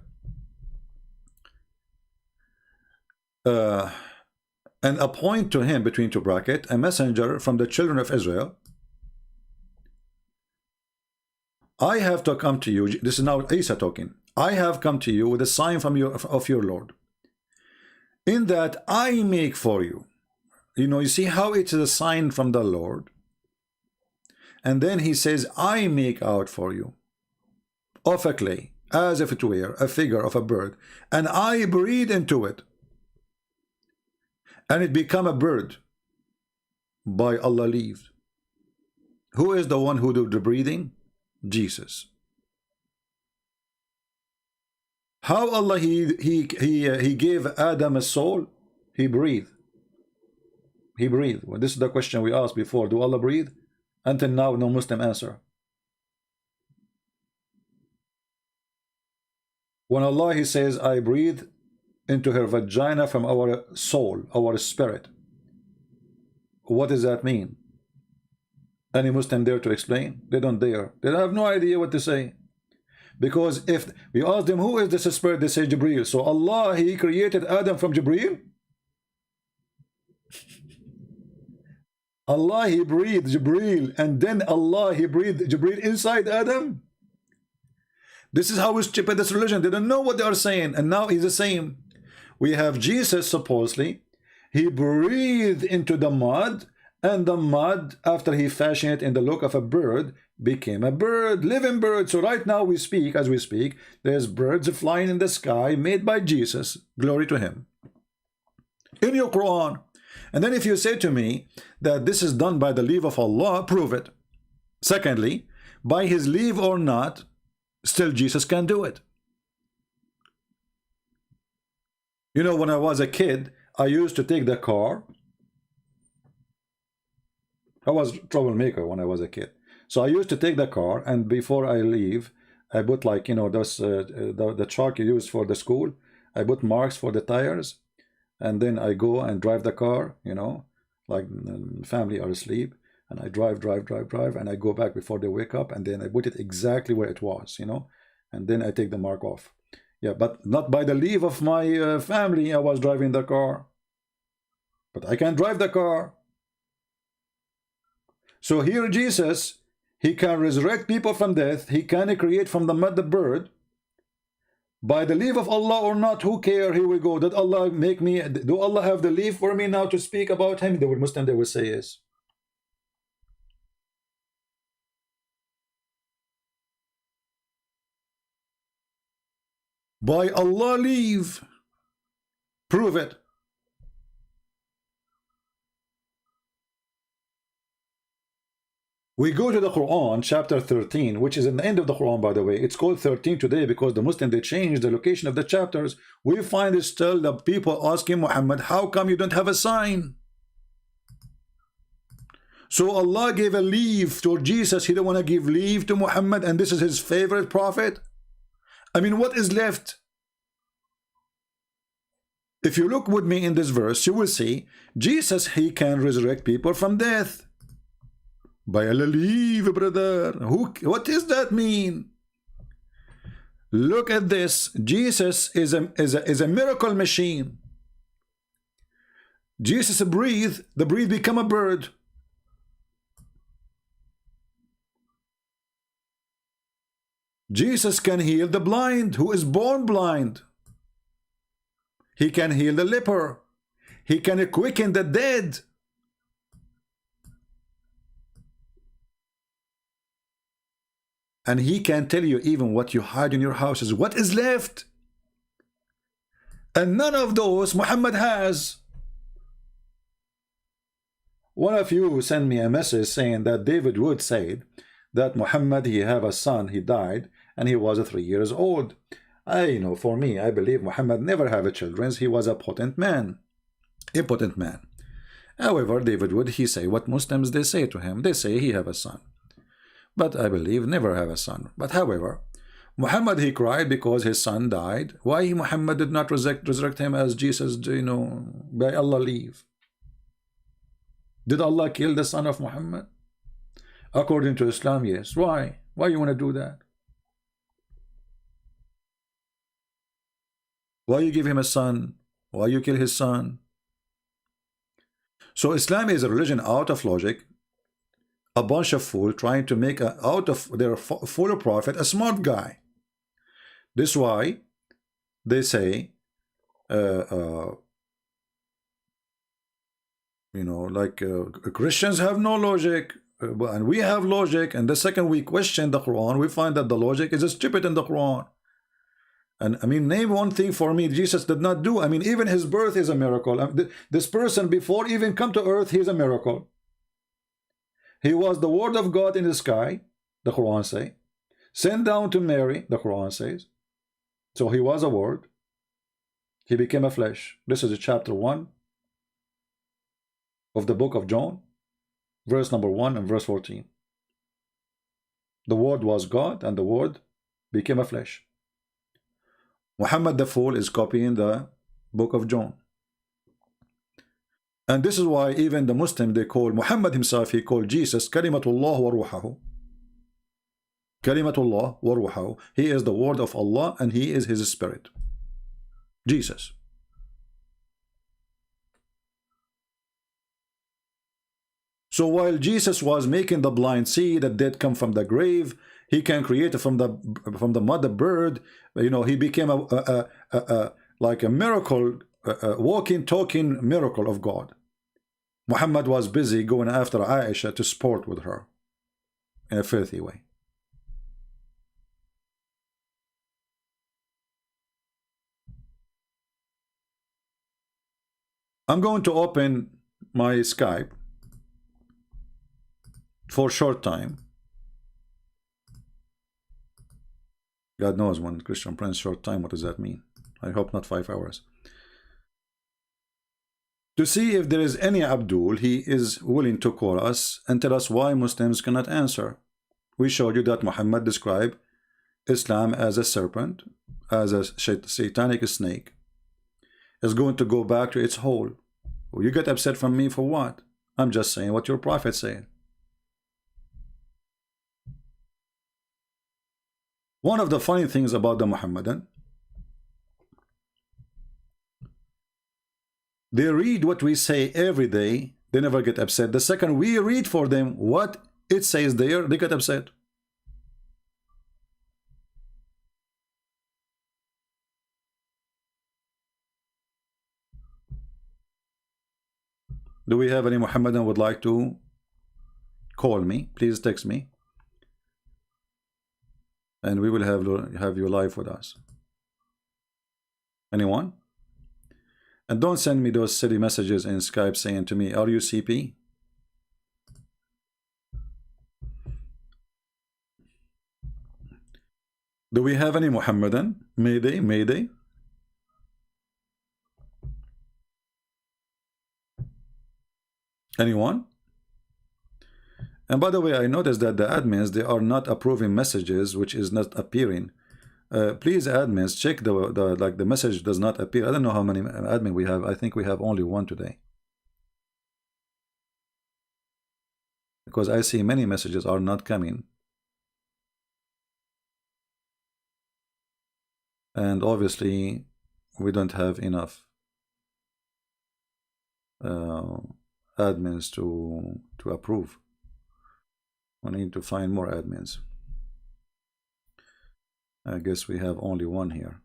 and appoint to him, between two brackets, a messenger from the children of Israel. I have to come to you. This is now Isa talking. I have come to you with a sign from of your Lord, in that I make for you. You know, you see how it is a sign from the Lord. And then he says, I make out for you of a clay, as if it were a figure of a bird, and I breathe into it, and it become a bird by Allah leave. Who is the one who do the breathing? Jesus. How Allah he gave Adam a soul? He breathed. He breathed. Well, this is the question we asked before. Do Allah breathe? Until now, no Muslim answer. When Allah, he says, I breathe into her vagina from our soul, our spirit. What does that mean? Any Muslim dare to explain? They don't dare. They have no idea what to say. Because if we ask them, who is this spirit? They say Jibreel. So Allah, he created Adam from Jibreel? Allah, he breathed Jibreel, and then Allah, he breathed Jibreel inside Adam? This is how stupid this religion. They don't know what they are saying. And now he's the same. We have Jesus, supposedly, he breathed into the mud, and the mud, after he fashioned it in the look of a bird, became a bird, living bird. So right now we speak, as we speak, there's birds flying in the sky made by Jesus. Glory to him. In your Quran. And then if you say to me that this is done by the leave of Allah, prove it. Secondly, by his leave or not, still Jesus can do it. You know, when I was a kid, I used to take the car. I was a troublemaker when I was a kid. So I used to take the car, and before I leave, I put, like, you know, those the chalk you use for the school. I put marks for the tires, and then I go and drive the car, you know, like family are asleep, and I drive, and I go back before they wake up, and then I put it exactly where it was, you know, and then I take the mark off. Yeah, but not by the leave of my family. I was driving the car, but I can drive the car. So here Jesus, he can resurrect people from death. He can create from the mud the bird. By the leave of Allah or not, who care? Here we go. Did Allah make me? Do Allah have the leave for me now to speak about him? They would Muslim, they would say yes. By Allah leave. Prove it. We go to the Quran, chapter 13, which is in the end of the Quran, by the way. It's called 13 today because the Muslims, they changed the location of the chapters. We find it still the people asking Muhammad, how come you don't have a sign? So Allah gave a leave to Jesus. He don't want to give leave to Muhammad, and this is his favorite prophet. I mean, what is left? If you look with me in this verse, you will see Jesus, he can resurrect people from death. By Allah leave, brother. What does that mean? Look at this. Jesus is a miracle machine. Jesus breathe, the breathe become a bird. Jesus can heal the blind who is born blind. He can heal the leper. He can quicken the dead. And he can tell you even what you hide in your houses, what is left. And none of those Muhammad has. One of you sent me a message saying that David Wood said that Muhammad, he have a son, he died, and he was 3 years old. For me, I believe Muhammad never have a children. He was a potent man. A potent man. However, David Wood, he say what Muslims, they say to him. They say he have a son. But I believe never have a son. But however, Muhammad, he cried because his son died. Why Muhammad did not resurrect him as Jesus, by Allah leave? Did Allah kill the son of Muhammad? According to Islam, yes. Why? Why you want to do that? Why you give him a son? Why you kill his son? So Islam is a religion out of logic. A bunch of fools trying to make out of their full prophet a smart guy. This is why they say, Christians have no logic, and we have logic. And the second we question the Quran, we find that the logic is stupid in the Quran. And I mean, name one thing for me Jesus did not do. I mean, even his birth is a miracle. This person, before even come to earth, he's a miracle. He was the word of God in the sky, the Quran say. Sent down to Mary, the Quran says. So he was a word. He became a flesh. This is chapter 1 of the book of John, verse number 1 and verse 14. The word was God, and the word became a flesh. Muhammad the fool is copying the book of John. And this is why even the Muslim, they call Muhammad himself, he called Jesus Kalimatullah wa ruhahu. Kalimatullah wa ruhahu. He is the word of Allah and he is his spirit. Jesus. So while Jesus was making the blind see, the dead come from the grave, he can create from the mother bird, he became like a miracle, walking, talking miracle of God. Muhammad was busy going after Aisha to sport with her in a filthy way. I'm going to open my Skype for a short time. God knows when Christian Prince short time, what does that mean? I hope not 5 hours. To see if there is any Abdul, he is willing to call us and tell us why Muslims cannot answer. We showed you that Muhammad described Islam as a serpent, as a satanic snake. It's going to go back to its hole. You get upset from me for what? I'm just saying what your prophet said. One of the funny things about the Muhammadan, they read what we say every day, they never get upset. The second we read for them what it says there, they get upset. Do we have any Muhammadan would like to call me? Please text me. And we will have you live with us. Anyone? And don't send me those silly messages in Skype saying to me, are you CP? Do we have any Muhammadan? Mayday, Mayday. Anyone? And by the way, I noticed that the admins, they are not approving messages which is not appearing. Please, admins, check the message does not appear. I don't know how many admin we have. I think we have only one today, because I see many messages are not coming, and obviously we don't have enough admins to approve. I need to find more admins. I guess we have only one here.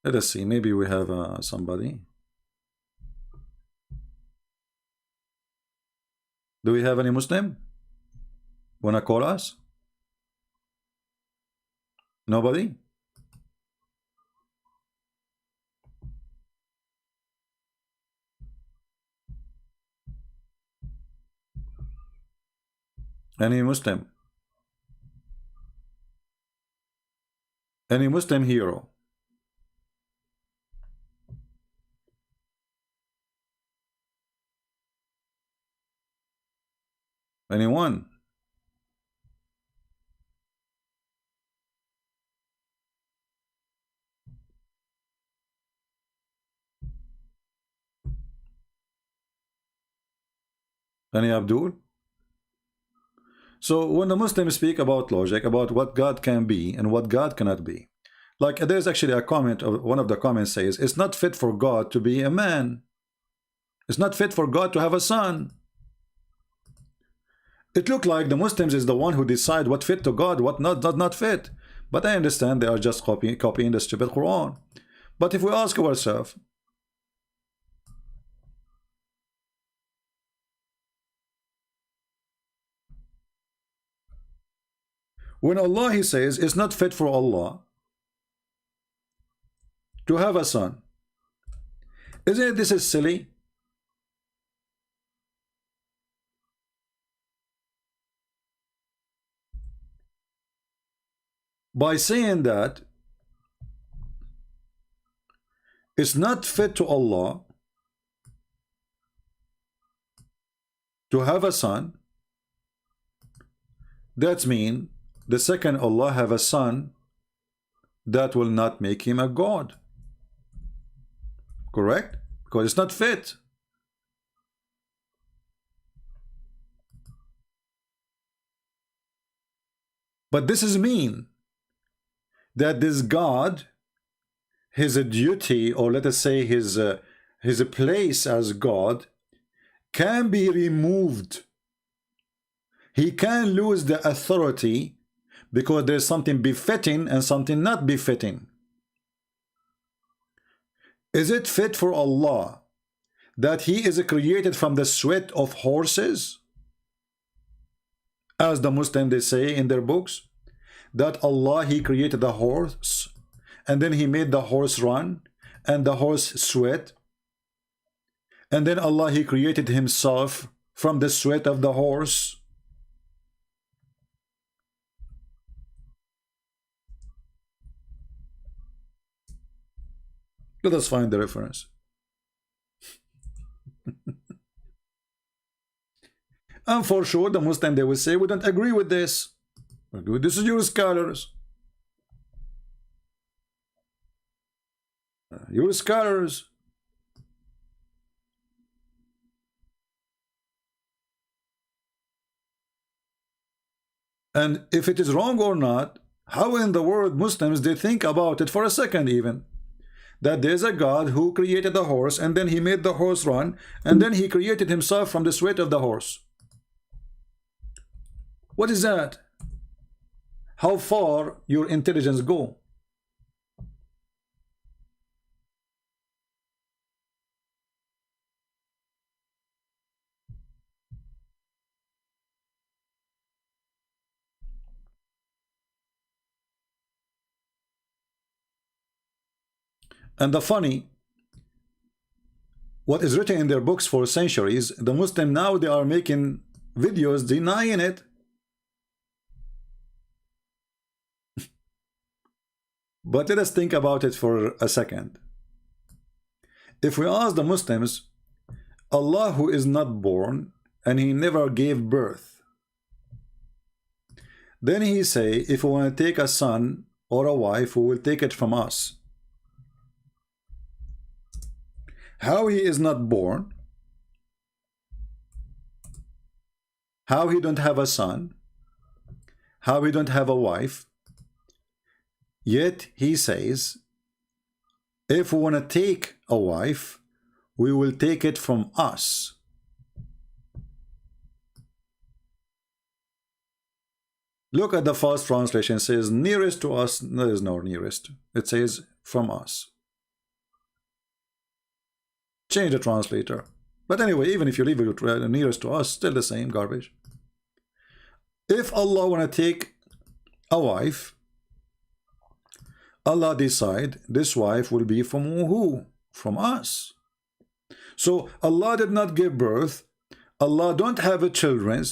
Let us see, maybe we have somebody. Do we have any Muslim? Wanna call us? Nobody? Any Muslim? Any Muslim hero? Anyone? Any Abdul? So when the Muslims speak about logic, about what God can be and what God cannot be, like there's actually a comment of one of the comments says, it's not fit for God to be a man. It's not fit for God to have a son. It looked like the Muslims is the one who decide what fit to God, what not fit. But I understand they are just copying the stupid Quran. But if we ask ourselves, when Allah, he says, it's not fit for Allah to have a son, isn't it this is silly? By saying that it's not fit to Allah to have a son, that means the second Allah have a son, that will not make him a God. Correct? Because it's not fit. But this is mean that this God, his duty, or let us say his place as God, can be removed. He can lose the authority because there's something befitting and something not befitting. Is it fit for Allah that he is created from the sweat of horses, as the Muslims they say in their books, that Allah, he created the horse and then he made the horse run and the horse sweat, and then Allah, he created himself from the sweat of the horse? Let us find the reference. And for sure the Muslim, they will say, we don't agree with this. This is your scholars. Your scholars. And if it is wrong or not, how in the world Muslims they think about it for a second even? That there's a God who created the horse and then he made the horse run and then he created himself from the sweat of the horse. What is that? How far your intelligence go? And the funny, what is written in their books for centuries, the Muslim now they are making videos denying it. But let us think about it for a second. If we ask the Muslims, Allah who is not born and he never gave birth, then he say, if we want to take a son or a wife, we will take it from us. How he is not born, how he don't have a son, how he don't have a wife, yet he says, if we want to take a wife, we will take it from us. Look at the first translation. It says nearest to us. There is no nearest. It says from us. Change the translator. But anyway, even if you leave it nearest to us, still the same garbage. If Allah want to take a wife, Allah decide this wife will be from who? From us. So Allah did not give birth. Allah don't have a children.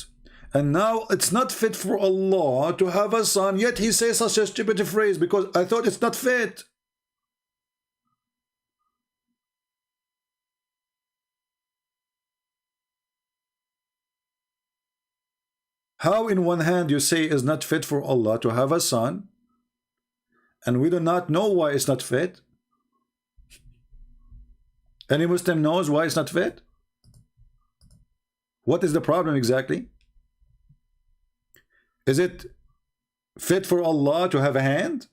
And now it's not fit for Allah to have a son. Yet he says such a stupid phrase because I thought it's not fit. How in one hand you say it's not fit for Allah to have a son, and we do not know why it's not fit? Any Muslim knows why it's not fit? What is the problem exactly? Is it fit for Allah to have a hand?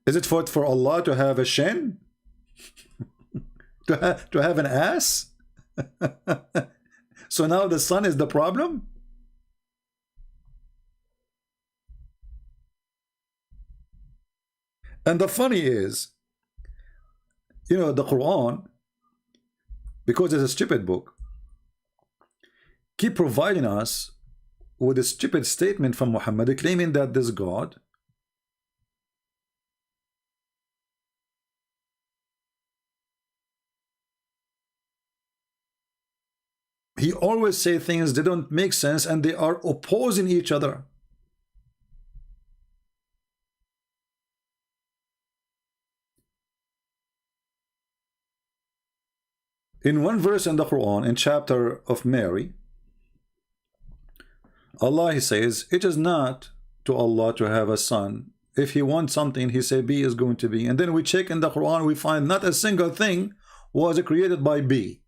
Is it fit for Allah to have a shin? to have an ass? So now the son is the problem? And the funny is, you know, the Quran, because it's a stupid book, keep providing us with a stupid statement from Muhammad claiming that this God he always say things that don't make sense and they are opposing each other. In one verse in the Quran, in chapter of Mary, Allah he says, it is not to Allah to have a son. If he wants something, he say B is going to be. And then we check in the Quran, we find not a single thing was created by B.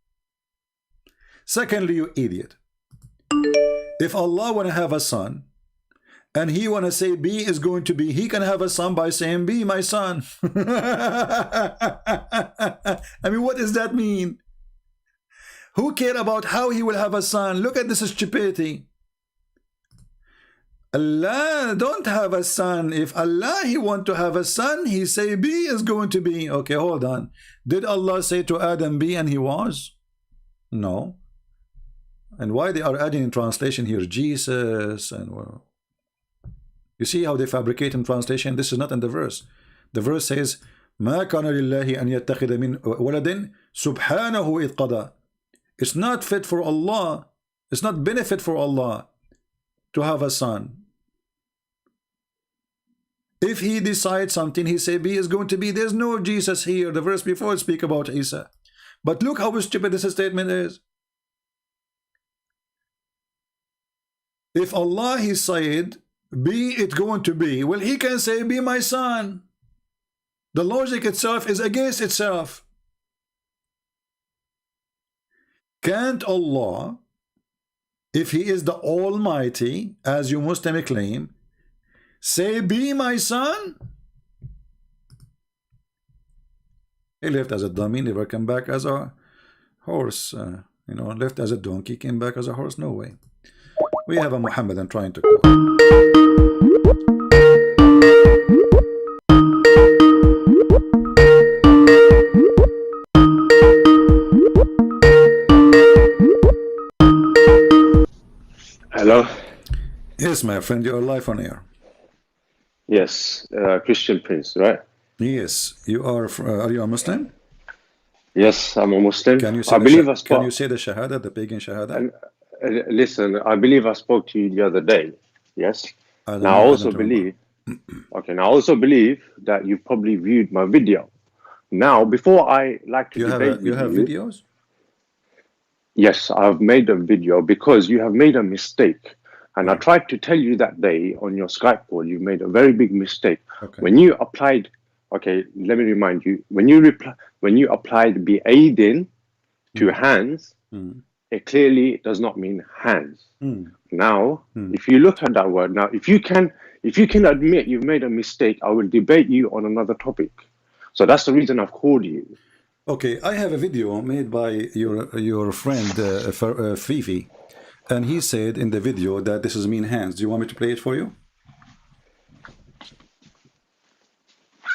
Secondly, you idiot. If Allah want to have a son, and he want to say B is going to be, he can have a son by saying B, my son. I mean, what does that mean? Who care about how he will have a son? Look at this stupidity. Allah don't have a son. If Allah he want to have a son, he say B is going to be. Okay, hold on. Did Allah say to Adam B and he was? No. And why they are adding in translation here Jesus and well, you see how they fabricate in translation? This is not in the verse. The verse says ما كان لله أن يتخذ من ولد سبحانه إذ قضى. It's not fit for Allah. It's not benefit for Allah to have a son. If he decides something, he say B is going to be. There's no Jesus here. The verse before speak about Isa. But look how stupid this statement is. If Allah he said be it going to be, well he can say be my son. The logic itself is against itself. Can't Allah, if he is the Almighty, as you Muslim claim, say be my son? He left as a dummy, never came back as a horse. You know, left as a donkey, came back as a horse. No way. We have a Muhammadan trying to quote. Hello? Yes, my friend, you're live on air. Yes, Christian Prince, right? Yes, you are you a Muslim? Yes, I'm a Muslim. Can you say can you say the Shahada, the pagan Shahada? Listen, I believe I spoke to you the other day. Yes. I Now I also don't remember. believe. Okay. Now I also believe that you probably viewed my video. Now, before I like to debate You with have you, videos? yes, I've made a video because you have made a mistake. And I Right. tried to tell you that day on your Skype call, you made a very big mistake. Okay. When you applied, okay, let me remind you, when you applied be aiding to hands, it clearly does not mean hands. Now, if you look at that word, now if you can admit you've made a mistake, I will debate you on another topic. So that's the reason I've called you. Okay, I have a video made by your friend Fifi, and he said in the video that this is mean hands. Do you want me to play it for you?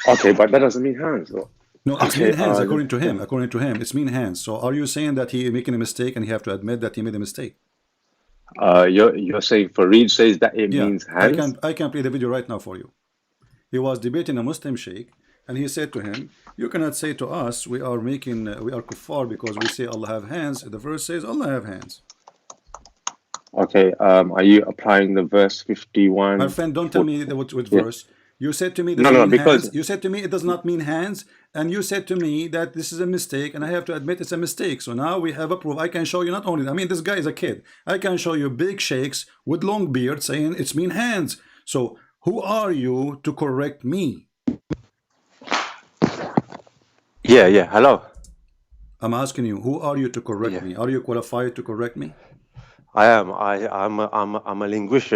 Okay, but that doesn't mean hands, though. No, it's Okay, mean hands according to him. According to him, it's mean hands. So are you saying that he making a mistake and he have to admit that he made a mistake? You're saying Fareed says that it means hands? I can play the video right now for you. He was debating a Muslim sheikh, and he said to him, "You cannot say to us we are kuffar because we say Allah have hands. The verse says Allah have hands." Okay, are you applying the verse 51? My friend, don't tell me what verse. You said to me this because hands. You said to me it does not mean hands, and you said to me that this is a mistake, and I have to admit it's a mistake. So now we have a proof. I can show you not only. I mean, this guy is a kid. I can show you big sheikhs with long beard saying it's mean hands. So who are you to correct me? Yeah. Hello. I'm asking you, who are you to correct me? Are you qualified to correct me? I am. I'm a linguist,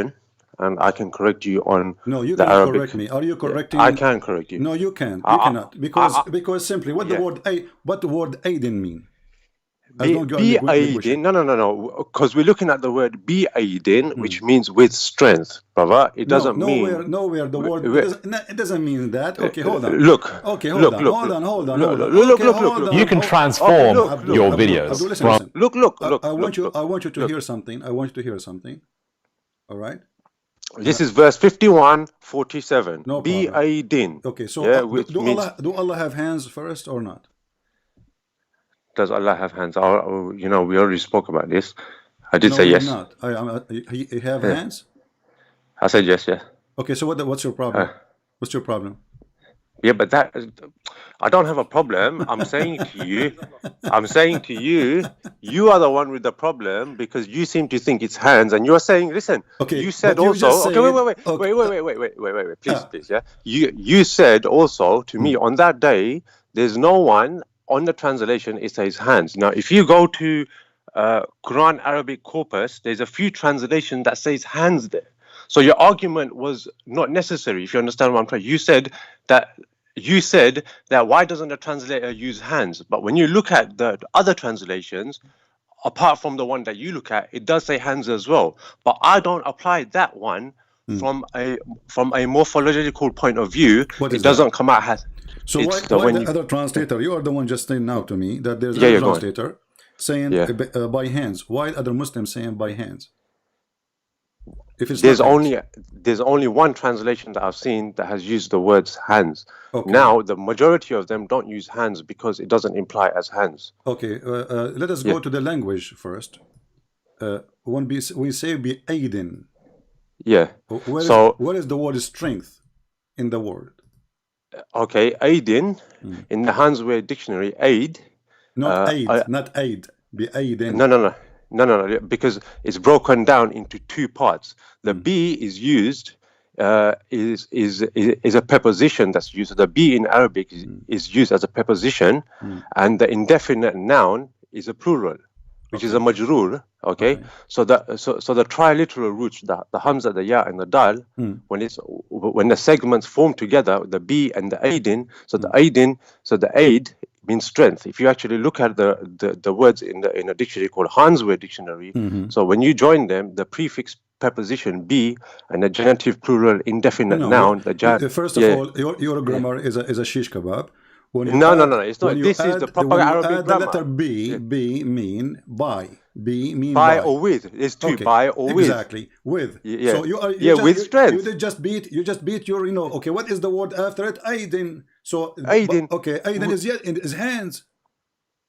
and I can correct you on no, you the cannot Arabic. Correct me. Are you correcting? I can correct you. No, you can't. You cannot because simply what the word aidin mean? Be aidin. No. Because we're looking at the word be aidin, which means with strength, brother. It doesn't mean nowhere. The word it doesn't mean that. Okay, hold on. Look. Okay, hold on. Look. You can transform your videos. Look. I want you to hear something. I want you to hear something. All right. This is verse 51:47. No be aidin. Okay, so do Allah have hands first or not? Does Allah have hands? We already spoke about this. I did say yes. Not. He have hands? I said yes. Okay, so what's your problem? What's your problem? Yeah, but that I don't have a problem. I'm saying to you, you are the one with the problem because you seem to think it's hands, and you're saying, listen. Okay. You said also. Wait. Please. Yeah. You said also to me on that day. There's no one on the translation. It says hands. Now, if you go to Quran Arabic corpus, there's a few translations that says hands there. So your argument was not necessary, if you understand what I'm trying. You said that why doesn't the translator use hands? But when you look at the other translations, apart from the one that you look at, it does say hands as well. But I don't apply that one from a morphological point of view. It doesn't come out as. So why the other translator? You are the one just saying now to me that there's a translator saying by hands. Why other Muslims saying by hands? If it's there's only one translation that I've seen that has used the words hands. Okay. Now the majority of them don't use hands because it doesn't imply as hands. Okay, let us go to the language first. When we say be aidin. Yeah. What is the word strength in the word? Okay, aidin in the Handsware dictionary, aid. Not aid. Be aidin. No, because it's broken down into two parts. The be is used is a preposition that's used. So the be in Arabic is used as a preposition, and the indefinite noun is a plural, which is a majroor. Okay, so the triliteral roots, the hamza, the ya, and the dal, when the segments form together, the be and the aidin. So the aid means strength. If you actually look at the words in a dictionary called Handsware dictionary, so when you join them, the prefix preposition be and the genitive plural indefinite noun. First of all, your grammar is a shish kebab. No. It's not. This is the proper Arabic grammar. The letter B mean by. B mean by or with. It's two. Okay. By or with. Exactly. With. Yeah. So with strength. You just beat your. Okay. What is the word after it? Aidin. So. Aidin. Okay. Aidin is in his hands.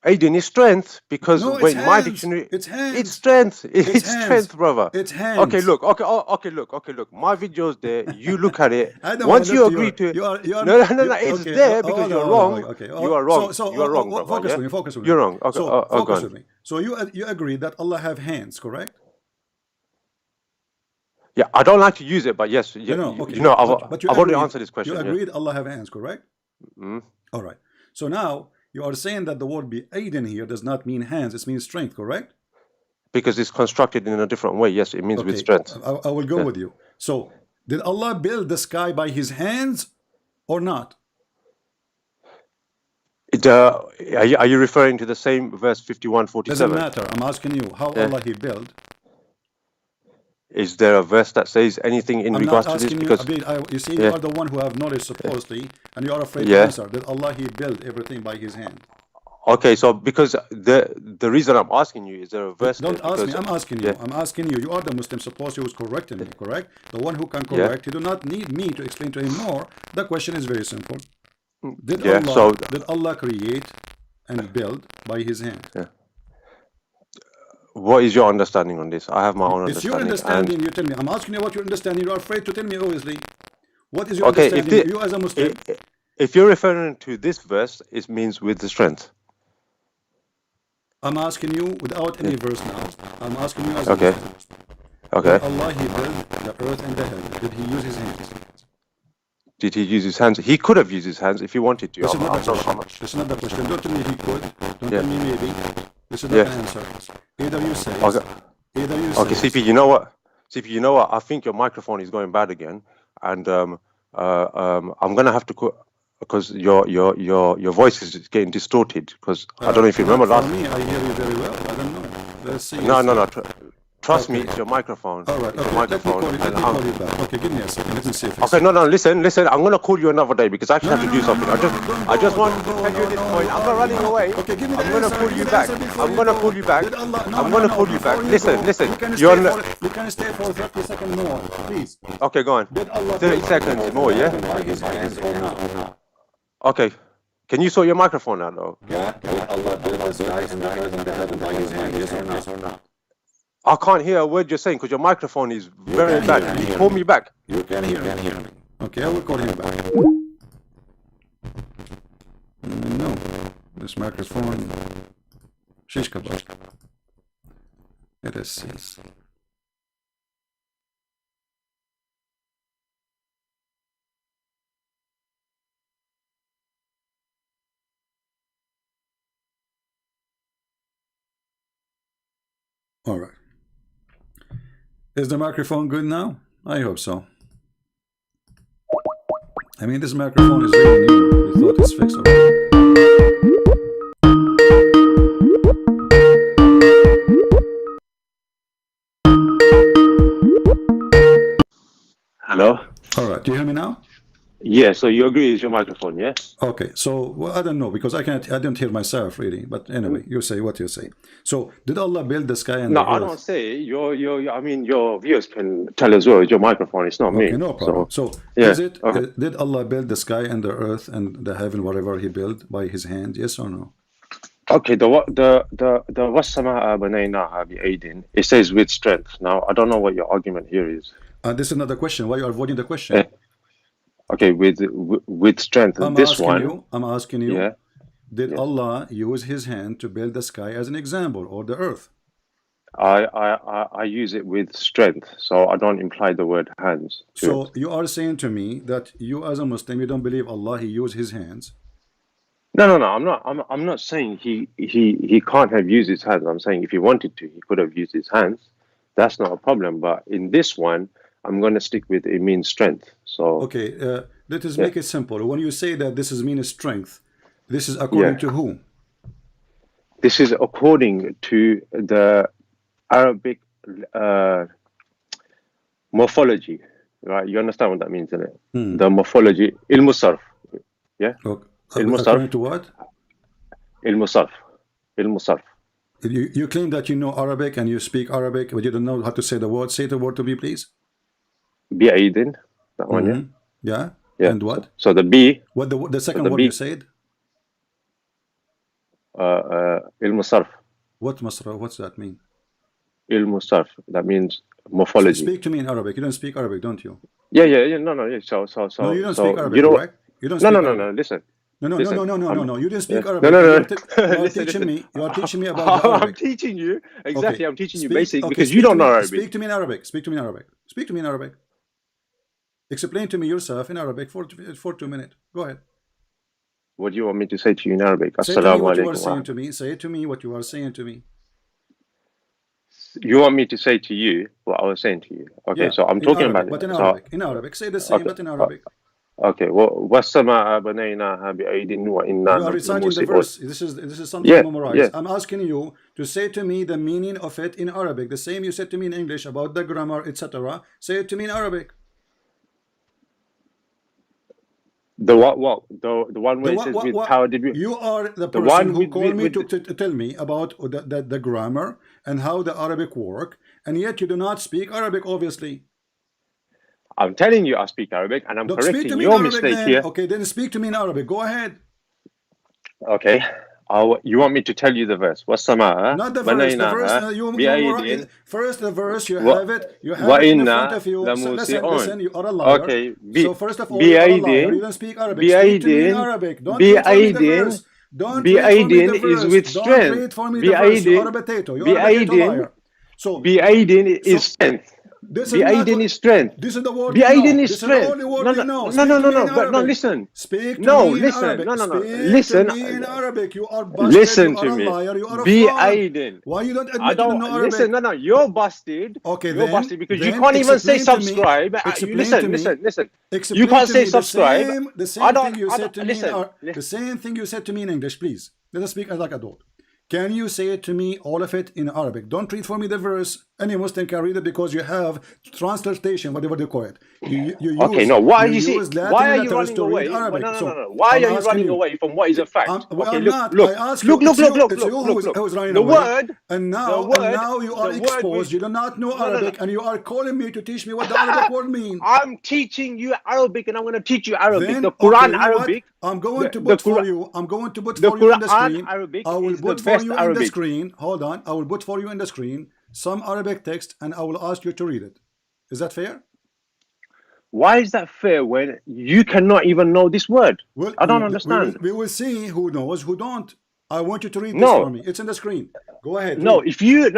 Aidin is strength because wait, my dictionary. It's hands. It's strength. It's hands. strength, brother. It's hands. Okay, look. Okay, look. My video's there. You look at it. I don't Once you look agree to it. No. It's there because you're wrong. You are wrong. You are wrong, brother. Focus with me. Focus with me. You're wrong. Okay. Focus with me. So you agree that Allah have hands, correct? Yeah, I don't like to use it, but yes. Okay. I've already answered this question. You agreed Allah have hands, correct? Mm. All right. So now you are saying that the word be aidin here does not mean hands, it means strength, correct? Because it's constructed in a different way. Yes, it means with strength. I will go with you. So did Allah build the sky by his hands or not? Are you referring to the same verse 51:47? Doesn't matter. I'm asking you how Allah he built. Is there a verse that says anything in regards to this? Because you see, you are the one who have knowledge supposedly, and you are afraid to answer. Did Allah he built everything by his hand? Okay, so because the reason I'm asking you is there a verse? Don't ask me. I'm asking you. I'm asking you. You are the Muslim supposed who is correcting me, correct? The one who can correct. You do not need me to explain to him more. The question is very simple. Did Allah create and build by his hand? Yeah. What is your understanding on this? I have my own understanding. It's your understanding. You tell me. I'm asking you what your understanding. You are afraid to tell me, obviously. What is your understanding? You as a Muslim. If you're referring to this verse, it means with the strength. I'm asking you without any verse now. I'm asking you as a Muslim. Okay. Did Allah he built the earth and the heaven? Did he use his hands? Did he use his hands? He could have used his hands if he wanted to. This is not the question. Don't tell me he could. Don't tell me maybe. This is not an answer. Either you say. Okay, CP, you know what? CP, you know what? I think your microphone is going bad again, and I'm gonna have to because your voice is getting distorted. Because I don't know if you remember last. For me, I hear you very well. I don't know. Let's see. No. Trust me, it's your microphone. All right, okay. Let me call you back. Okay, give me a second. Let me see if okay, no, listen. I'm going to call you another day because I actually have to do something. I just want to tell you this point. I'm not running away. Okay, give me I'm going to call you back. I'm going to call you back. I'm going to call you back. Listen. You can stay for 30 seconds more, please. Okay, go on. 30 seconds more, yeah? Okay. Can you sort your microphone out, though? Yeah. Allah built the skies and the earth and the heaven by his hand, yes or not? I can't hear a word you're saying because your microphone is very bad. Can you call me back? You can hear me. Okay, I will call him back. No, this microphone. Shish kebab. Let us see. All right. Is the microphone good now? I hope so. I mean, this microphone is really new. We thought it's fixed already. Hello? All right. Do you hear me now? Yeah, so you agree it's your microphone, yeah? Okay, so well, I don't know because I don't hear myself really. But anyway, you say what you say. So did Allah build the sky and the earth? No, I don't say. I mean, your viewers can tell as well. It's your microphone. It's not me. Okay, no problem. So is it? Did Allah build the sky and the earth and the heaven, whatever He built by His hand? Yes or no? Okay, the wasama'a banaynaha bi'aydin. It says with strength. Now I don't know what your argument here is. This is another question. Why you are avoiding the question? Okay, with strength. I'm asking you. Yeah. Did Allah use His hand to build the sky as an example, or the earth? I use it with strength, so I don't imply the word hands. So you are saying to me that you, as a Muslim, you don't believe Allah He used His hands? No. I'm not saying he can't have used his hands. I'm saying if he wanted to, he could have used his hands. That's not a problem. But in this one, I'm going to stick with it means strength. So okay, let us make it simple. When you say that this is means strength, this is according to whom? This is according to the Arabic morphology, right? You understand what that means, isn't it? The morphology, ilm sarf. Yeah. According to what? المصرف. You claim that you know Arabic and you speak Arabic, but you don't know how to say the word. Say the word to me, please. بأيد. That one, yeah. Yeah. And what? So the B. What the second the word B, you said? المصرف. What masraf? What's that mean? المصرف. That means morphology. Speak to me in Arabic. You don't speak Arabic, don't you? Yeah. No. Yeah. So. No, you don't speak Arabic, correct? You don't speak Arabic. No. Listen. No. You didn't speak Arabic. No. You are teaching me. You are teaching me about the Arabic. I'm teaching you exactly. I'm teaching you Speak, basic okay, because you don't know Arabic. Speak to me in Arabic. Speak to me in Arabic. Speak to me in Arabic. Explain to me yourself in Arabic for 2 minutes. Go ahead. What do you want me to say to you in Arabic? Say to me Assalamu what you are alaikum. saying to me. Say to me what you are saying to me. You want me to say to you what I was saying to you? Okay, Yeah, so I'm in talking Arabic, about but in so- Arabic. In Arabic, say the same, Okay. but in Arabic. Okay, well, وَالسَّمَاءَ بَنَيْنَاهَا بِأَيْدٍ وَإِنَّا You are reciting the لَمُوسِعُونَ. verse. This is something Yeah, to memorize. yeah. I'm asking you to say to me the meaning of it in Arabic. The same you said to me in English about the grammar, etc. Say it to me in Arabic. The what? The one where it says with power debut. You are the The person one who with- called me with- to tell me about the grammar and how the Arabic work, and yet you do not speak Arabic, obviously. I'm telling you I speak Arabic and I'm Look, speak to correcting me in your Arabic mistake then. here. Okay, then speak to me in Arabic. Go ahead. Okay. You want me to tell you the verse? وَالسَّمَاءَ Not the verse. The verse بَنَيْنَاها you بِأَيْدٍ first the verse you Wa- have it. You have it in the front وَإِنَّا of you. So لَمُوسِعُونَ. listen. You are a liar. Okay. So first of all, you are a liar. You don't speak Arabic. Speak to me in Arabic. Don't read for me the verse. Don't read for me the بِأَيْدٍ is verse. with Don't strength. read for me the verse. You are a potato. You are a potato liar. So بِأَيْدٍ is strength. this is not بِأَيْدٍ is strength. This is the word you بِأَيْدٍ know. is This is the strength. only word No, you know. no, Speak no, to me no, in but no, Arabic. listen. Speak to No, me in listen. Arabic. No. Speak Listen. to me in Arabic. You are busted. Listen You are to a me. liar. You are a Be fraud. Aiden. Why you don't I admit you don't don't know Arabic? listen. No. You're busted. Okay, You're then, busted because you then can't even say explain to me- subscribe. explain Listen. to me- Listen. Explain You can't to say me subscribe. The I same don't- thing you I said don't- to me. listen. The same thing you said to me in English, please. Let us speak like adult. Can you say it to me, all of it in Arabic? Don't read for me the verse. Any Muslim can read it because you have translation, whatever they call it. You Okay, use, no. Why you you see? use Latin Why are you letters running to read away? Arabic. No. So Why I'm are you asking running away from what is a fact? Well, Okay, I'm look. not. Look. I ask Look. you. It's Look. who's running The away. word. And now you are exposed. You do not know Arabic, and you are calling me to teach me what the Arabic word means. I'm teaching you Arabic, and I'm going to teach you Arabic. Then, The Quran okay, you know what? Arabic. I'm going to the put for Quran- you. I'm going to put the for you on the Quran screen. Arabic I will is the put for best you in the Arabic. screen. Hold on. I will put for you in the screen some Arabic text, and I will ask you to read it. Is that fair? Why is that fair when you cannot even know this word? Well, I don't understand. We will see who knows, who don't. I want you to read this No. for me. It's in the screen. Go ahead. No, read. if you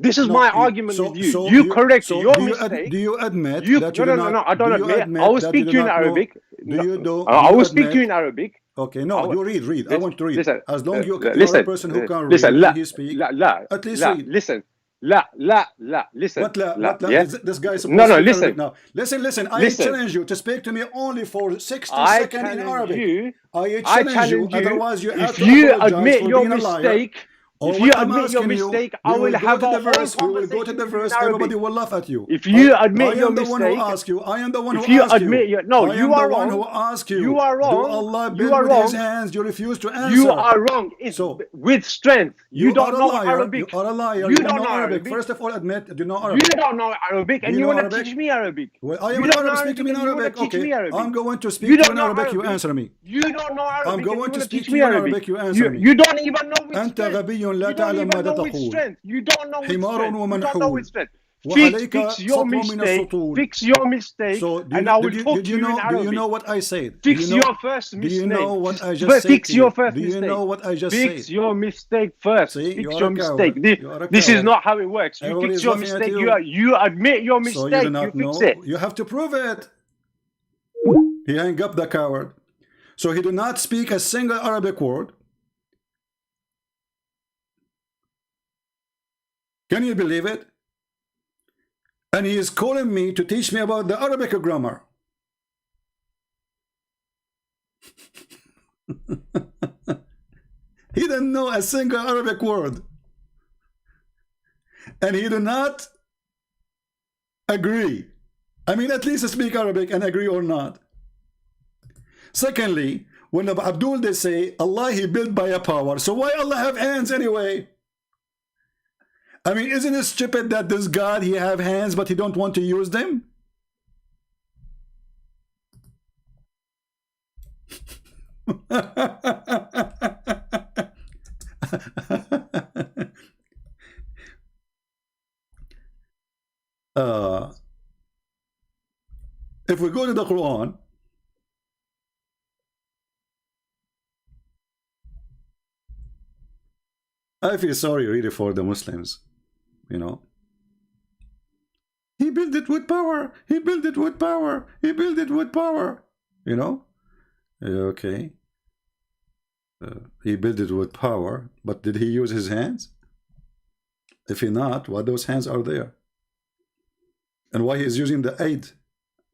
this is No, my you- argument so- with you. so You correct so your do you mistake. do you admit You, that you no, do no, not? no, I don't do you admit. I will that speak do to you in not know- Arabic. Do you do? I do will you speak to you in admit- Arabic. Okay, no, you read. I want to read. Listen, As long you are listen, a person who can read listen, and he speak. At least read. listen. Listen. What la? Yeah? This guy is supposed No, to speak listen. Arabic now. Listen. I Listen. challenge you to speak to me only for 60 I seconds in challenge Arabic. you. I I challenge you. challenge you. Otherwise, you have If to you apologize admit for your being a liar. mistake, Or if what you I'm admit your asking you, mistake, we I will have go to a the verse. whole We will go to conversation the with you in verse. Arabic. Everybody will laugh at you. If you admit I your am the one who mistake, asks you. I am the one who if you asks admit you. your no, I you am are the one wrong. who asks you. You are wrong. Do Allah You build are with His wrong. hands? You refuse to answer. You are wrong. It's So with strength. You don't are a know liar. Arabic. You are a liar. You You don't know Arabic. Arabic. First of all, admit you know You Arabic. don't know Arabic, Do and you you know want to Arabic? teach me Arabic. Well, I am You an don't know Arab. Speak to me in and you wanna Arabic. teach Okay, me Arabic. I'm going to speak You to you don't in know Arabic. You Arabic. answer me. You don't know Arabic. I'm and you going to wanna speak teach to me you in Arabic. Arabic. You answer me. You don't even know with أنت strength. غبي لا You don't تعلم even ماذا know with تقول. strength. You don't know with حمار strength. You don't know ومنحول. with strength. وعليك Fix your سطو من mistake. السطول. Fix your mistake, So and I will talk did to you you know? in Arabic. Do you know what I said? Fix do you know, your first mistake. Do you know what I just said? Fix to your you? first Do you mistake. know what I just Fix said? your mistake first. See, Fix you are your a mistake. coward. You are a This is coward. not how it works. You Everybody fix is your laughing at mistake. you. You admit your So mistake. you do not fix know. it. You have to prove it. He hung up the coward. So he did not speak a single Arabic word. Can you believe it? And he is calling me to teach me about the Arabic grammar. He didn't know a single Arabic word. And he did not agree. I mean, at least speak Arabic and agree or not. Secondly, when Abdul they say Allah he built by a power, so why Allah have hands anyway? I mean, isn't it stupid that this God he have hands but he don't want to use them? If we go to the Quran, I feel sorry really for the Muslims, you know. He built it with power. He built it with power. He built it with power. You know? Okay. He built it with power, but did he use his hands? If he not, why those hands are there? And why he's using the aid,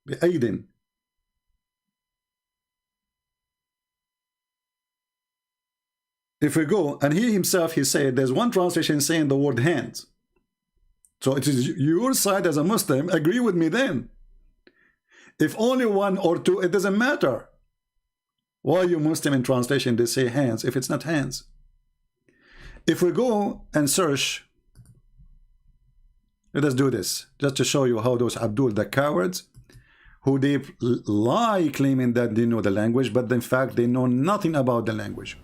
the aiding? If we go, and he himself, he said, there's one translation saying the word hands. So it is your side as a Muslim, agree with me then. If only one or two, it doesn't matter. Why you Muslim in translation, they say hands, if it's not hands. If we go and search, let us do this, just to show you how those Abdul, the cowards, who they lie claiming that they know the language, but in fact they know nothing about the language.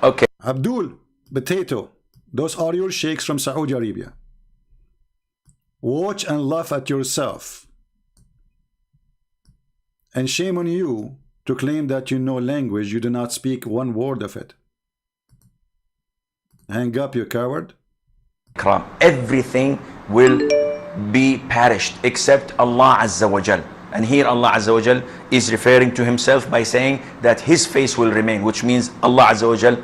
Okay. Abdul, potato, those are your sheikhs from Saudi Arabia. Watch and laugh at yourself. And shame on you to claim that you know language, you do not speak one word of it. Hang up, you coward. Everything will be perished except Allah Azza wa Jal. And here Allah Azza wa Jal is referring to himself by saying that his face will remain, which means Allah Azza wa Jal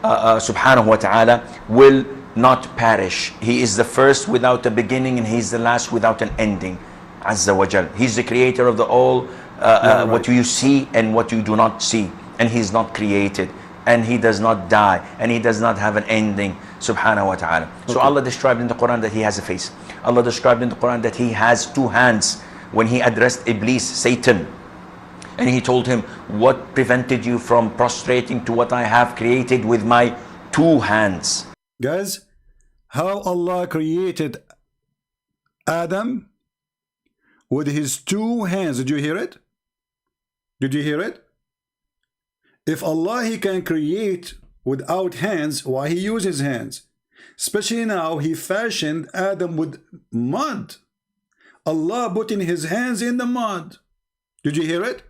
subhanahu wa ta'ala will not perish. He is the first without a beginning, and he is the last without an ending. Azza wa Jal. He's the creator of the all, right. What you see and what you do not see. And he's not created, and he does not die, and he does not have an ending, subhanahu wa ta'ala. So Allah described in the Quran that he has a face. Allah described in the Quran that he has two hands when he addressed Iblis, Satan. And he told him, what prevented you from prostrating to what I have created with my two hands? Guys, how Allah created Adam with his two hands. Did you hear it? Did you hear it? If Allah he can create without hands, why he uses hands? Especially now he fashioned Adam with mud. Allah putting his hands in the mud. Did you hear it?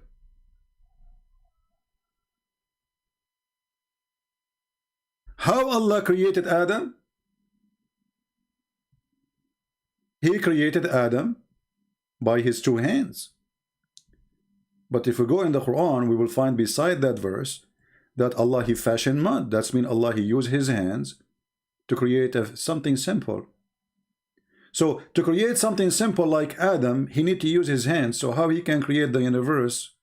How Allah created Adam? He created Adam by his two hands. But if we go in the Quran, we will find beside that verse that Allah he fashioned mud. That's mean Allah he used his hands to create something simple. So to create something simple like Adam, he need to use his hands. So how he can create the universe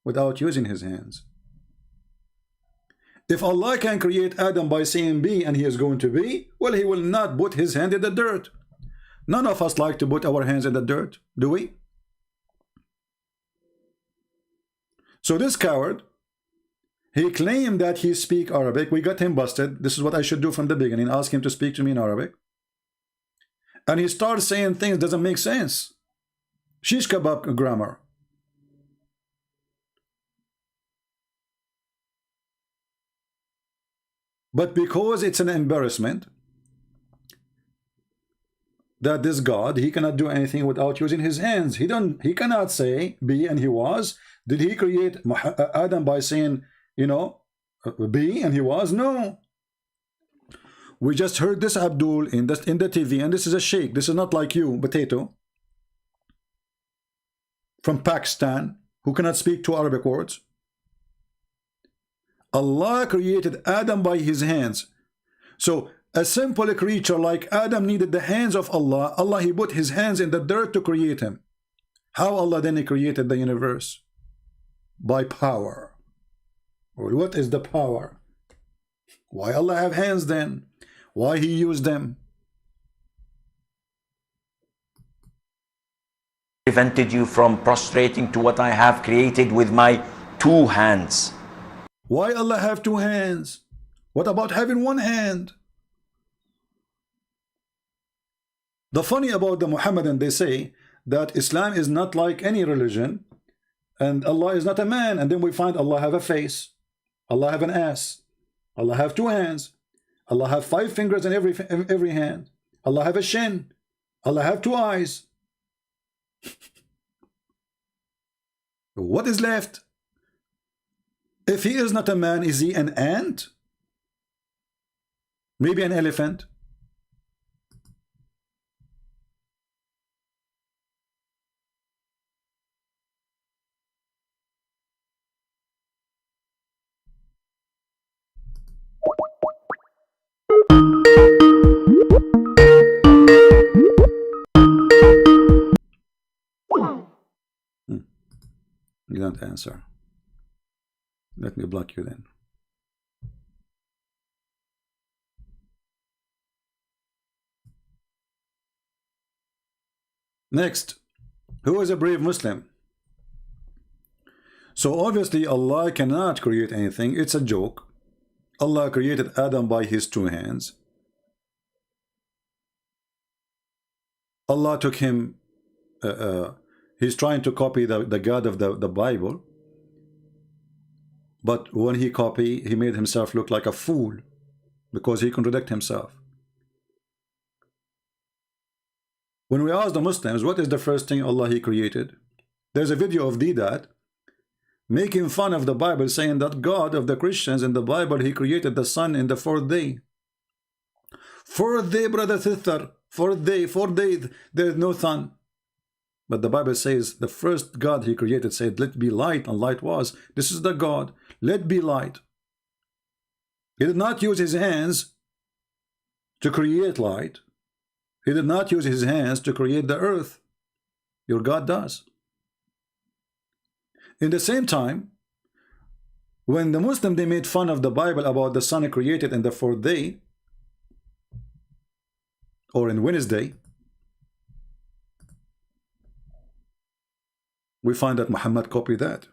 without using his hands? If Allah can create Adam by saying be and he is going to be, well, he will not put his hand in the dirt. None of us like to put our hands in the dirt, do we? So this coward, he claimed that he speak Arabic. We got him busted. This is what I should do from the beginning, ask him to speak to me in Arabic. And he starts saying things doesn't make sense. Shish kebab grammar. But because it's an embarrassment that this God, he cannot do anything without using his hands. He cannot say be and he was. Did he create Adam by saying, you know, be and he was? No. We just heard this Abdul in the TV, and this is a sheikh. This is not like you, potato, from Pakistan, who cannot speak two Arabic words. Allah created Adam by his hands. So a simple creature like Adam needed the hands of Allah. Allah he put his hands in the dirt to create him. How Allah then he created the universe? By power. Well, what is the power? Why Allah have hands then? Why He used them? Prevented you from prostrating to what I have created with my 2 hands. Why Allah have 2 hands? What about having 1 hand? The funny about the Muhammadan, they say that Islam is not like any religion, and Allah is not a man, and then we find Allah have a face, Allah have an ass, Allah have 2 hands, Allah have 5 fingers in every hand, Allah have a shin, Allah have 2 eyes. What is left? If he is not a man, is he an ant? Maybe an elephant? You don't answer. Let me block you then. Next, who is a brave Muslim? So obviously Allah cannot create anything. It's a joke. Allah created Adam by his 2 hands. Allah took him, he's trying to copy the God of the Bible, but when he copied, he made himself look like a fool because he contradicted himself. When we ask the Muslims, what is the first thing Allah He created? There's a video of Didat making fun of the Bible, saying that God of the Christians in the Bible, He created the sun in the 4th day. 4th day, brother, sister, 4th day, there's no sun. But the Bible says the first God He created said, let be light, and light was. This is the God, let be light. He did not use His hands to create light. He did not use His hands to create the earth. Your God does. In the same time, when the Muslim, they made fun of the Bible about the sun created in the 4th day, or in Wednesday, we find that Muhammad copied that.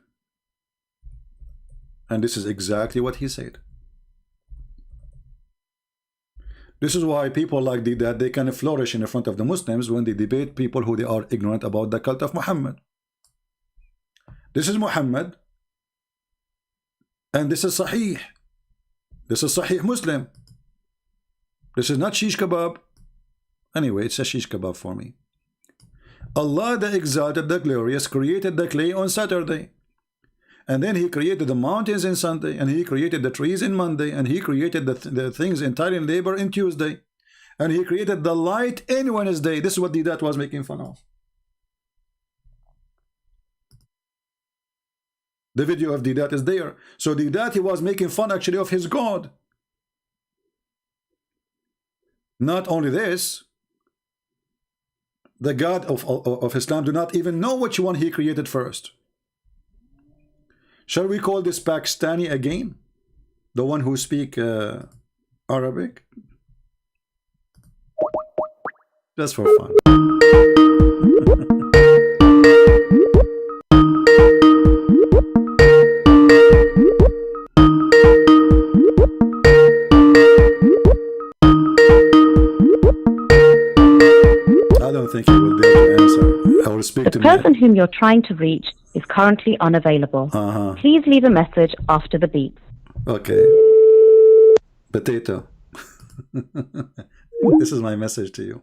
And this is exactly what he said. This is why people like that, they can flourish in front of the Muslims when they debate people who they are ignorant about the cult of Muhammad. This is Muhammad, and this is Sahih. This is Sahih Muslim. This is not shish kebab. Anyway, it's a shish kebab for me. Allah the Exalted, the Glorious, created the clay on Saturday. And then He created the mountains in Sunday, and He created the trees in Monday, and He created the things in time and labor in Tuesday, and He created the light in Wednesday. This is what Didat was making fun of. The video of Didat is there. So Didat, he was making fun actually of his God. Not only this, the God of Islam do not even know which one He created first. Shall we call this Pakistani again? The one who speak Arabic? Just for fun. I don't think he will dare to answer. I will speak to the person whom you're trying to reach is currently unavailable. Please leave a message after the beep. Okay. Potato. This is my message to you.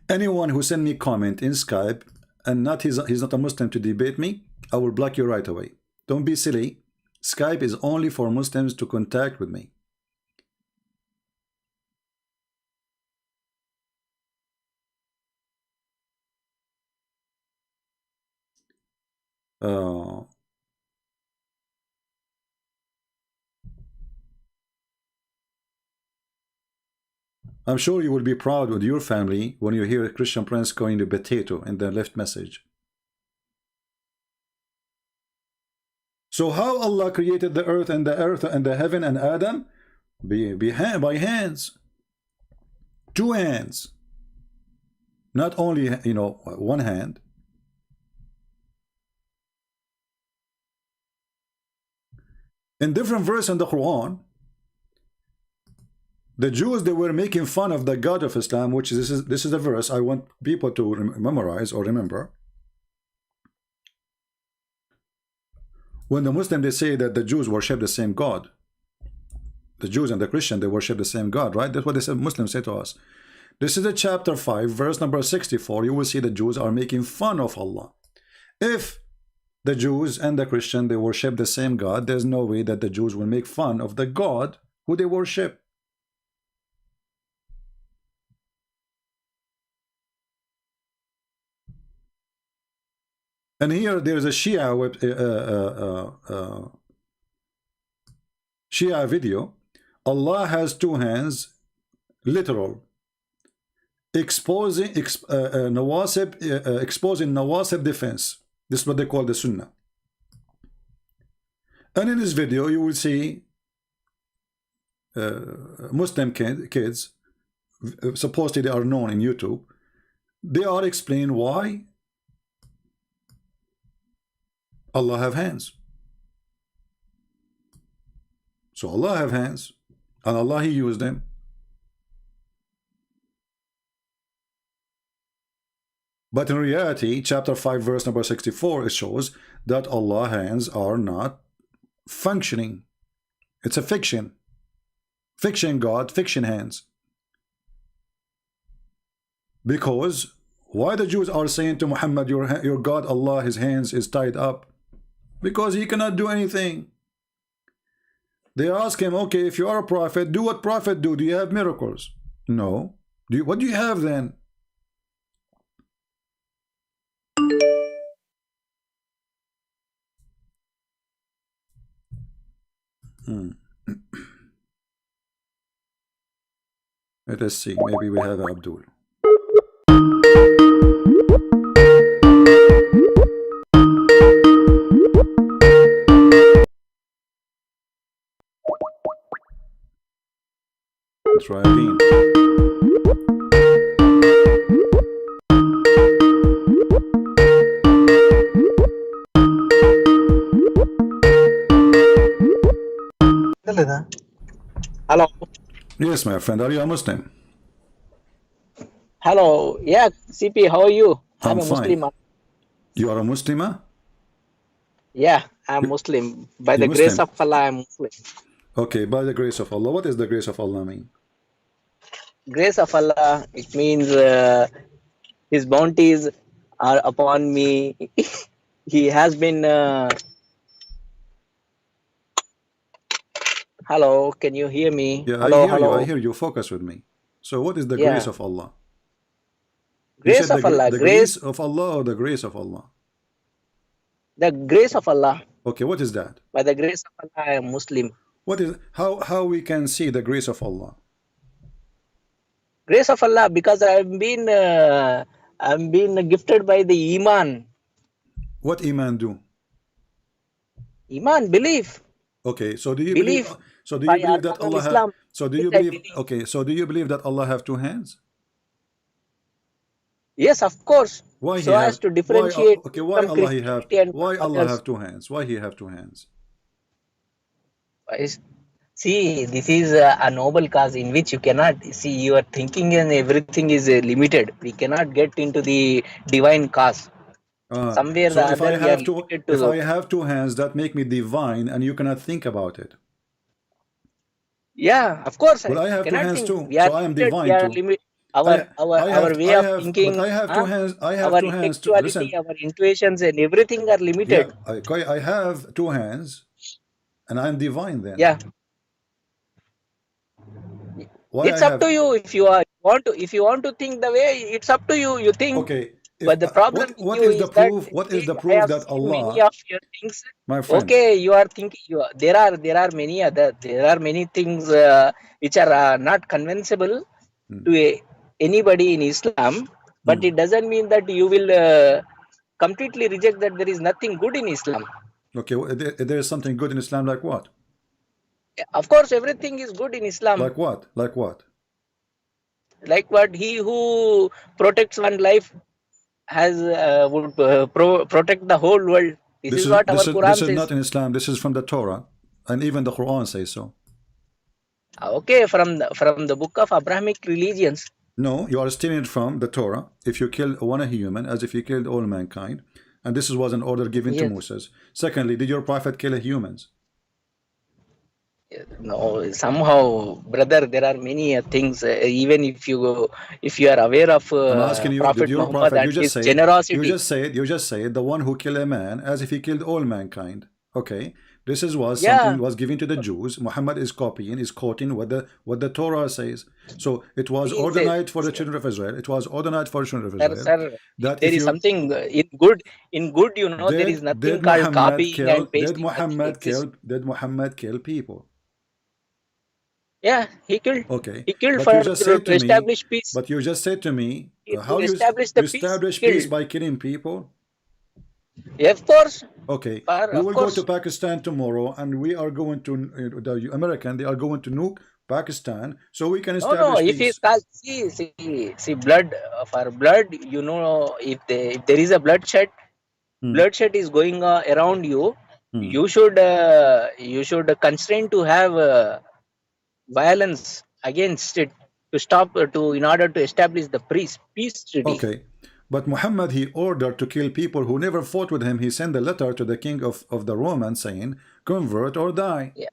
Anyone who send me comment in Skype and he's not a Muslim to debate me, I will block you right away. Don't be silly. Skype is only for Muslims to contact with me. I'm sure you will be proud with your family when you hear a Christian prince going to potato in the left message. So how Allah created the earth and the heaven and Adam? By hands. Two hands. Not only, one hand. In different verse in the Quran, the Jews, they were making fun of the God of Islam, which this is a verse I want people to memorize or remember. When the Muslim, they say that the Jews worship the same God. The Jews and the Christian, they worship the same God, right? That's what they say, Muslims say to us. This is a chapter 5, verse number 64. You will see the Jews are making fun of Allah. If the Jews and the Christian, they worship the same God, there's no way that the Jews will make fun of the God who they worship. And here there is a Shia video. Allah has two hands, literal, exposing Nawasib defense. This is what they call the Sunnah. And in this video, you will see Muslim kids, supposedly they are known in YouTube. They are explaining why Allah have hands. So Allah have hands, and Allah He used them. But in reality, chapter 5, verse number 64, it shows that Allah's hands are not functioning. It's a fiction. Fiction God, fiction hands. Because why the Jews are saying to Muhammad, your God Allah, his hands is tied up? Because he cannot do anything. They ask him, okay, if you are a prophet, do what prophet do. Do you have miracles? No. What do you have then? Let us see. Maybe we have Abdul. Try again. Hello. Yes, my friend. Are you a Muslim? Hello. Yeah, CP, how are you? I'm a fine. Muslim. You are a Muslimah? Yeah, I'm Muslim. By the Muslim. grace of Allah, I'm Muslim. Okay, by the grace of Allah. What does the grace of Allah mean? Grace of Allah, it means His bounties are upon me. He has been... Hello, can you hear me? Yeah, hello, I hear hello. you. I hear you. Focus with me. So what is the Yeah. grace of Allah? Grace of Allah. The grace of Allah or the grace of Allah? The grace of Allah. Okay, what is that? By the grace of Allah, I am Muslim. What is how we can see the grace of Allah? Grace of Allah, because I'm been gifted by the Iman. What Iman do? Iman, belief. Okay, so do you Belief. believe? So do you believe that Allah have? Islam. So do you Yes, I believe? believe. Okay, so do you believe that Allah have two hands? Yes, of course. Why So he as have? to differentiate Okay, why from Allah he have? Christianity and Why Allah others. have two hands? Why he have two hands? See, this is a noble cause in which you cannot see your thinking and everything is limited. We cannot get into the divine cause. Somewhere So the if I other we are have two, limited to if the, I have two hands, that make me divine, and you cannot think about it. yeah, of course. Well, I have two cannot hands think. too, We are so I am limited. We divine are too. our way of thinking. But I have two hands. I have our two hands too. intellectuality, Listen, our intuitions, and everything are limited. yeah, I have two hands, and I'm divine then. Yeah. Why It's I up have? to you. If you want to think the way, it's up to you. You think. Okay. But the problem What with you is the that proof? What is the I proof have that seen many Allah, of your things. my friend? Okay, you are thinking. There are many things which are not convincible. to anybody in Islam, but it doesn't mean that you will completely reject that there is nothing good in Islam. Okay, there is something good in Islam, like what? Of course, everything is good in Islam. Like what? Like what? Like what? He who protects one life has would protect the whole world. This is what our Quran this is says. not in Islam. This is from the Torah, and even the Quran says so. Okay, from the book of Abrahamic religions. No, you are stealing it from the Torah. If you kill one human, as if you killed all mankind, and this was an order given to Moses. Secondly, did your prophet kill humans? No, somehow, brother, there are many things. Even if you are aware of I'm asking you, Prophet did your Muhammad prophet? and his generosity. You just said the one who killed a man as if he killed all mankind. Okay, this was something was given to the Jews. Muhammad is copying, is quoting what the Torah says. So it was ordained for the children of Israel. It was ordained for the children of Israel. Sir, that there is something in good, you know, there is nothing called copying and pasting. Did Muhammad kill people? Yeah, he killed. Okay. He killed to establish peace. But you just said to me, how you establish peace by killing people? Yeah, of course. Okay. We will go to Pakistan tomorrow, and we are going to the American. They are going to nuke Pakistan, so we can establish peace. If he see blood for blood, you know, if there is a bloodshed, bloodshed is going around you. You should constrain to have violence against it to stop in order to establish the peace treaty. Okay, but Muhammad, he ordered to kill people who never fought with him. He sent a letter to the king of the Romans saying, "Convert or die." Yeah.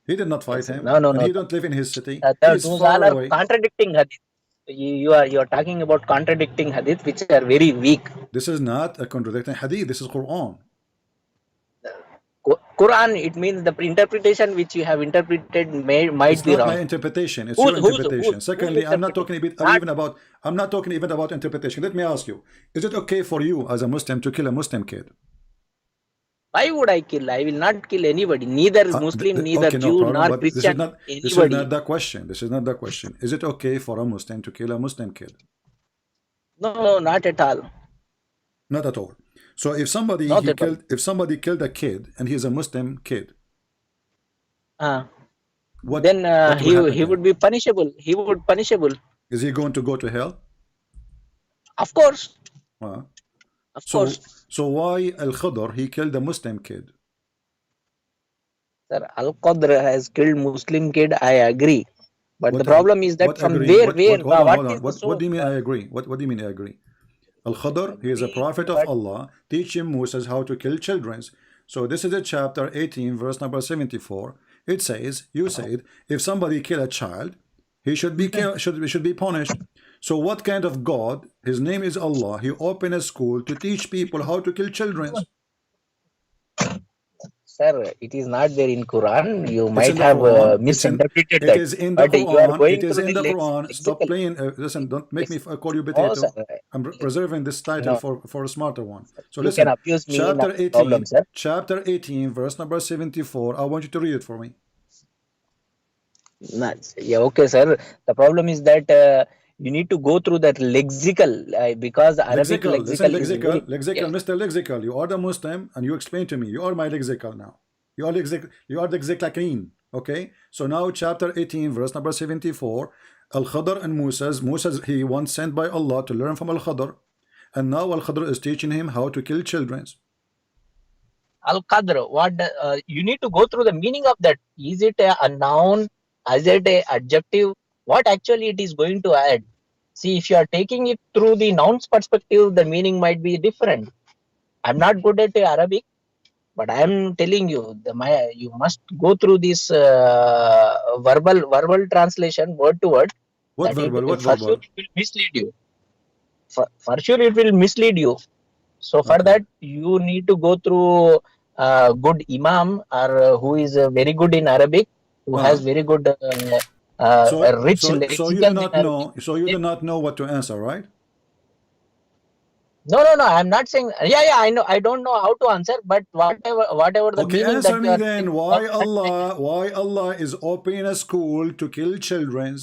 He did not fight him. No. He don't live in his city. Those all are contradicting hadith. You are talking about contradicting hadith, which are very weak. This is not a contradicting hadith. This is Quran. Quran, it means the interpretation which you have interpreted might be wrong. It's not my interpretation. It's your interpretation. Secondly, I'm not talking even about interpretation. Let me ask you: is it okay for you as a Muslim to kill a Muslim kid? Why would I kill? I will not kill anybody. Neither Muslim, neither Jew, nor Christian. This is not the question. This is not the question. Is it okay for a Muslim to kill a Muslim kid? No, not at all. Not at all. So if somebody killed a kid and he's a Muslim kid, then he would be punishable. He would punishable. Is he going to go to hell? Of course. Of course. So why Al-Khadr, he killed a Muslim kid? Sir, Al-Qadr has killed Muslim kid, I agree. But the problem is that from where what do you mean I agree? What do you mean I agree? Al-Khadr, he is a prophet of Allah, teaching Moses how to kill children. So this is a chapter 18, verse number 74. It says, you said, if somebody kill a child, he should be should be punished. So what kind of God? His name is Allah. He opened a school to teach people how to kill children. Sir, it is not there in Quran. You might have misinterpreted that. It is in the Quran. It is in the Quran. Stop playing. Listen, don't make me call you potato. I'm preserving this title for a smarter one. So you listen, can abuse me chapter 18, verse number 74. I want you to read it for me. Yeah, okay, sir. The problem is that you need to go through that lexical because Arabic lexical. Mr. Lexical, you are the Muslim and you explain to me. You are my lexical now. You are the lexical. Okay, so now chapter 18, verse number 74. Al-Khadr and Moses, he once sent by Allah to learn from Al-Khadr, and now Al-Khadr is teaching him how to kill children. Al-Qadr, you need to go through the meaning of that. Is it a noun? Is it a adjective? What actually it is going to add? See, if you are taking it through the noun's perspective, the meaning might be different. I'm not good at Arabic, but I am telling you, you must go through this verbal translation, word to word. What verbal? For sure, it will mislead you. For sure, it will mislead you. So for that, you need to go through a good imam or who is very good in Arabic, who has very good rich lexical. So you do not know what to answer, right? No. I'm not saying. Yeah. I know. I don't know how to answer, but whatever the meaning. Okay, answer me then. Why Allah is opening a school to kill children,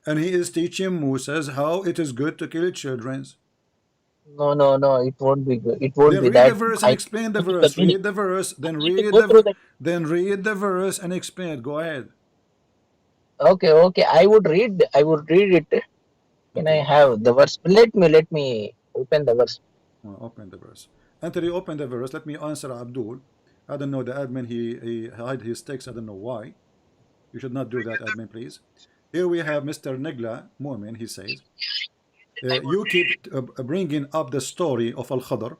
and he is teaching Moses how it is good to kill children. No, no, no. It won't be good. It won't Then be read the that. verse and explain the Give the verse. meaning. Read the verse, then I need to read go through the. then read the verse and explain it. Go ahead. Okay, okay. I would read. I would read it. Can I have the verse? Let me open the verse. Open the verse. Until you open the verse, let me answer Abdul. I don't know the admin. He hide his text. I don't know why. You should not do that, admin, please. Here we have Mr. Negla Mu'min. He says, you keep bringing up the story of Al-Khadr,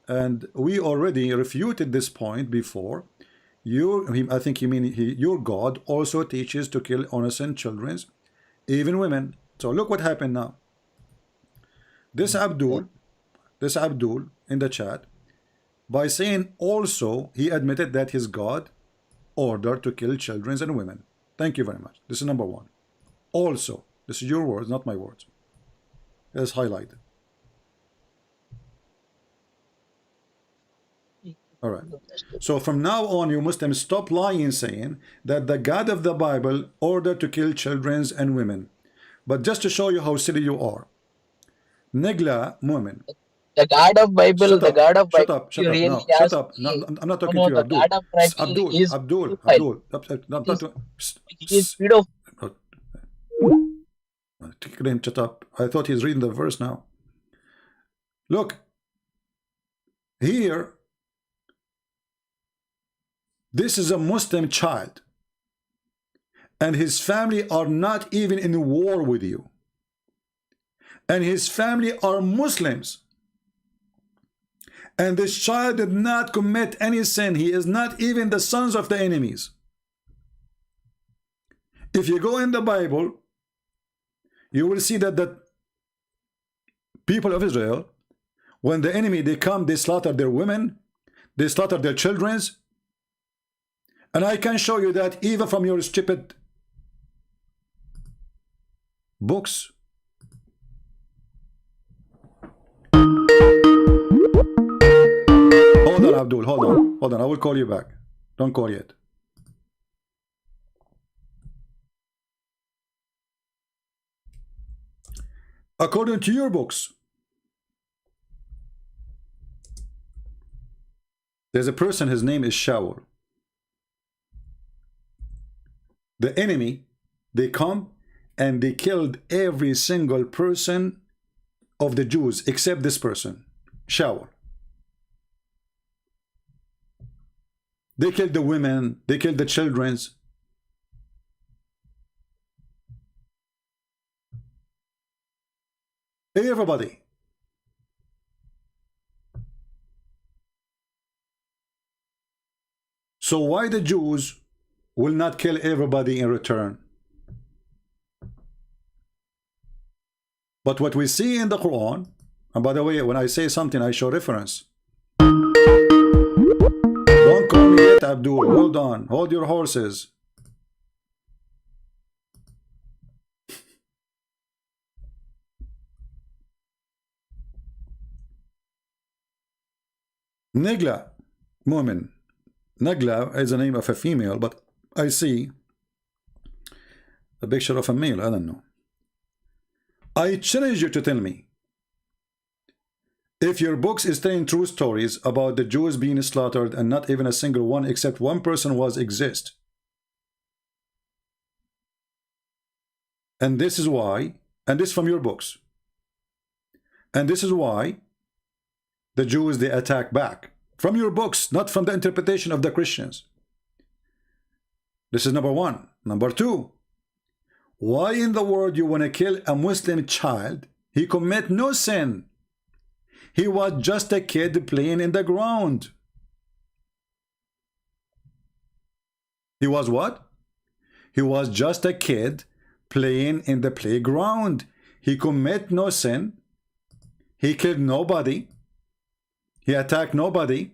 and we already refuted this point before. I think you mean your God also teaches to kill innocent children, even women. So look what happened now. This Abdul in the chat, by saying also, he admitted that his God ordered to kill children and women. Thank you very much. This is number one. Also, this is your words, not my words. Let's highlight. All right. So from now on, you Muslims stop lying, saying that the God of the Bible ordered to kill children and women. But just to show you how silly you are, Negla Mu'min. The God of Bible, the God of Shut Bible. up, shut up, no, shut up. No, I'm not talking to you, the Abdul. God of Bible is Abdul. He is pedophile. Shut up. I thought he's reading the verse now. Look, here, this is a Muslim child, and his family are not even in war with you, and his family are Muslims. And this child did not commit any sin. He is not even the sons of the enemies. If you go in the Bible, you will see that the people of Israel, when the enemy, they come, they slaughter their women, they slaughter their children. And I can show you that even from your stupid books. Hold on, Abdul, hold on, I will call you back. Don't call yet. According to your books, there's a person, his name is Shaul. The enemy, they come and they killed every single person of the Jews except this person, Shaul. They killed the women, they killed the children. Everybody. So why the Jews will not kill everybody in return? But what we see in the Quran, and by the way, when I say something, I show reference. Don't call me yet, Abdul. Hold on. Hold your horses. Negla Mu'min. Negla is the name of a female, but I see a picture of a male. I don't know. I challenge you to tell me if your books is telling true stories about the Jews being slaughtered and not even a single one except one person was exist. And this is why, and this from your books, and this is why the Jews, they attack back. From your books, not from the interpretation of the Christians. This is number one. Number two, why in the world you want to kill a Muslim child? He commit no sin. He was just a kid playing in the ground. He was what? He was just a kid playing in the playground. He commit no sin. He killed nobody. He attacked nobody.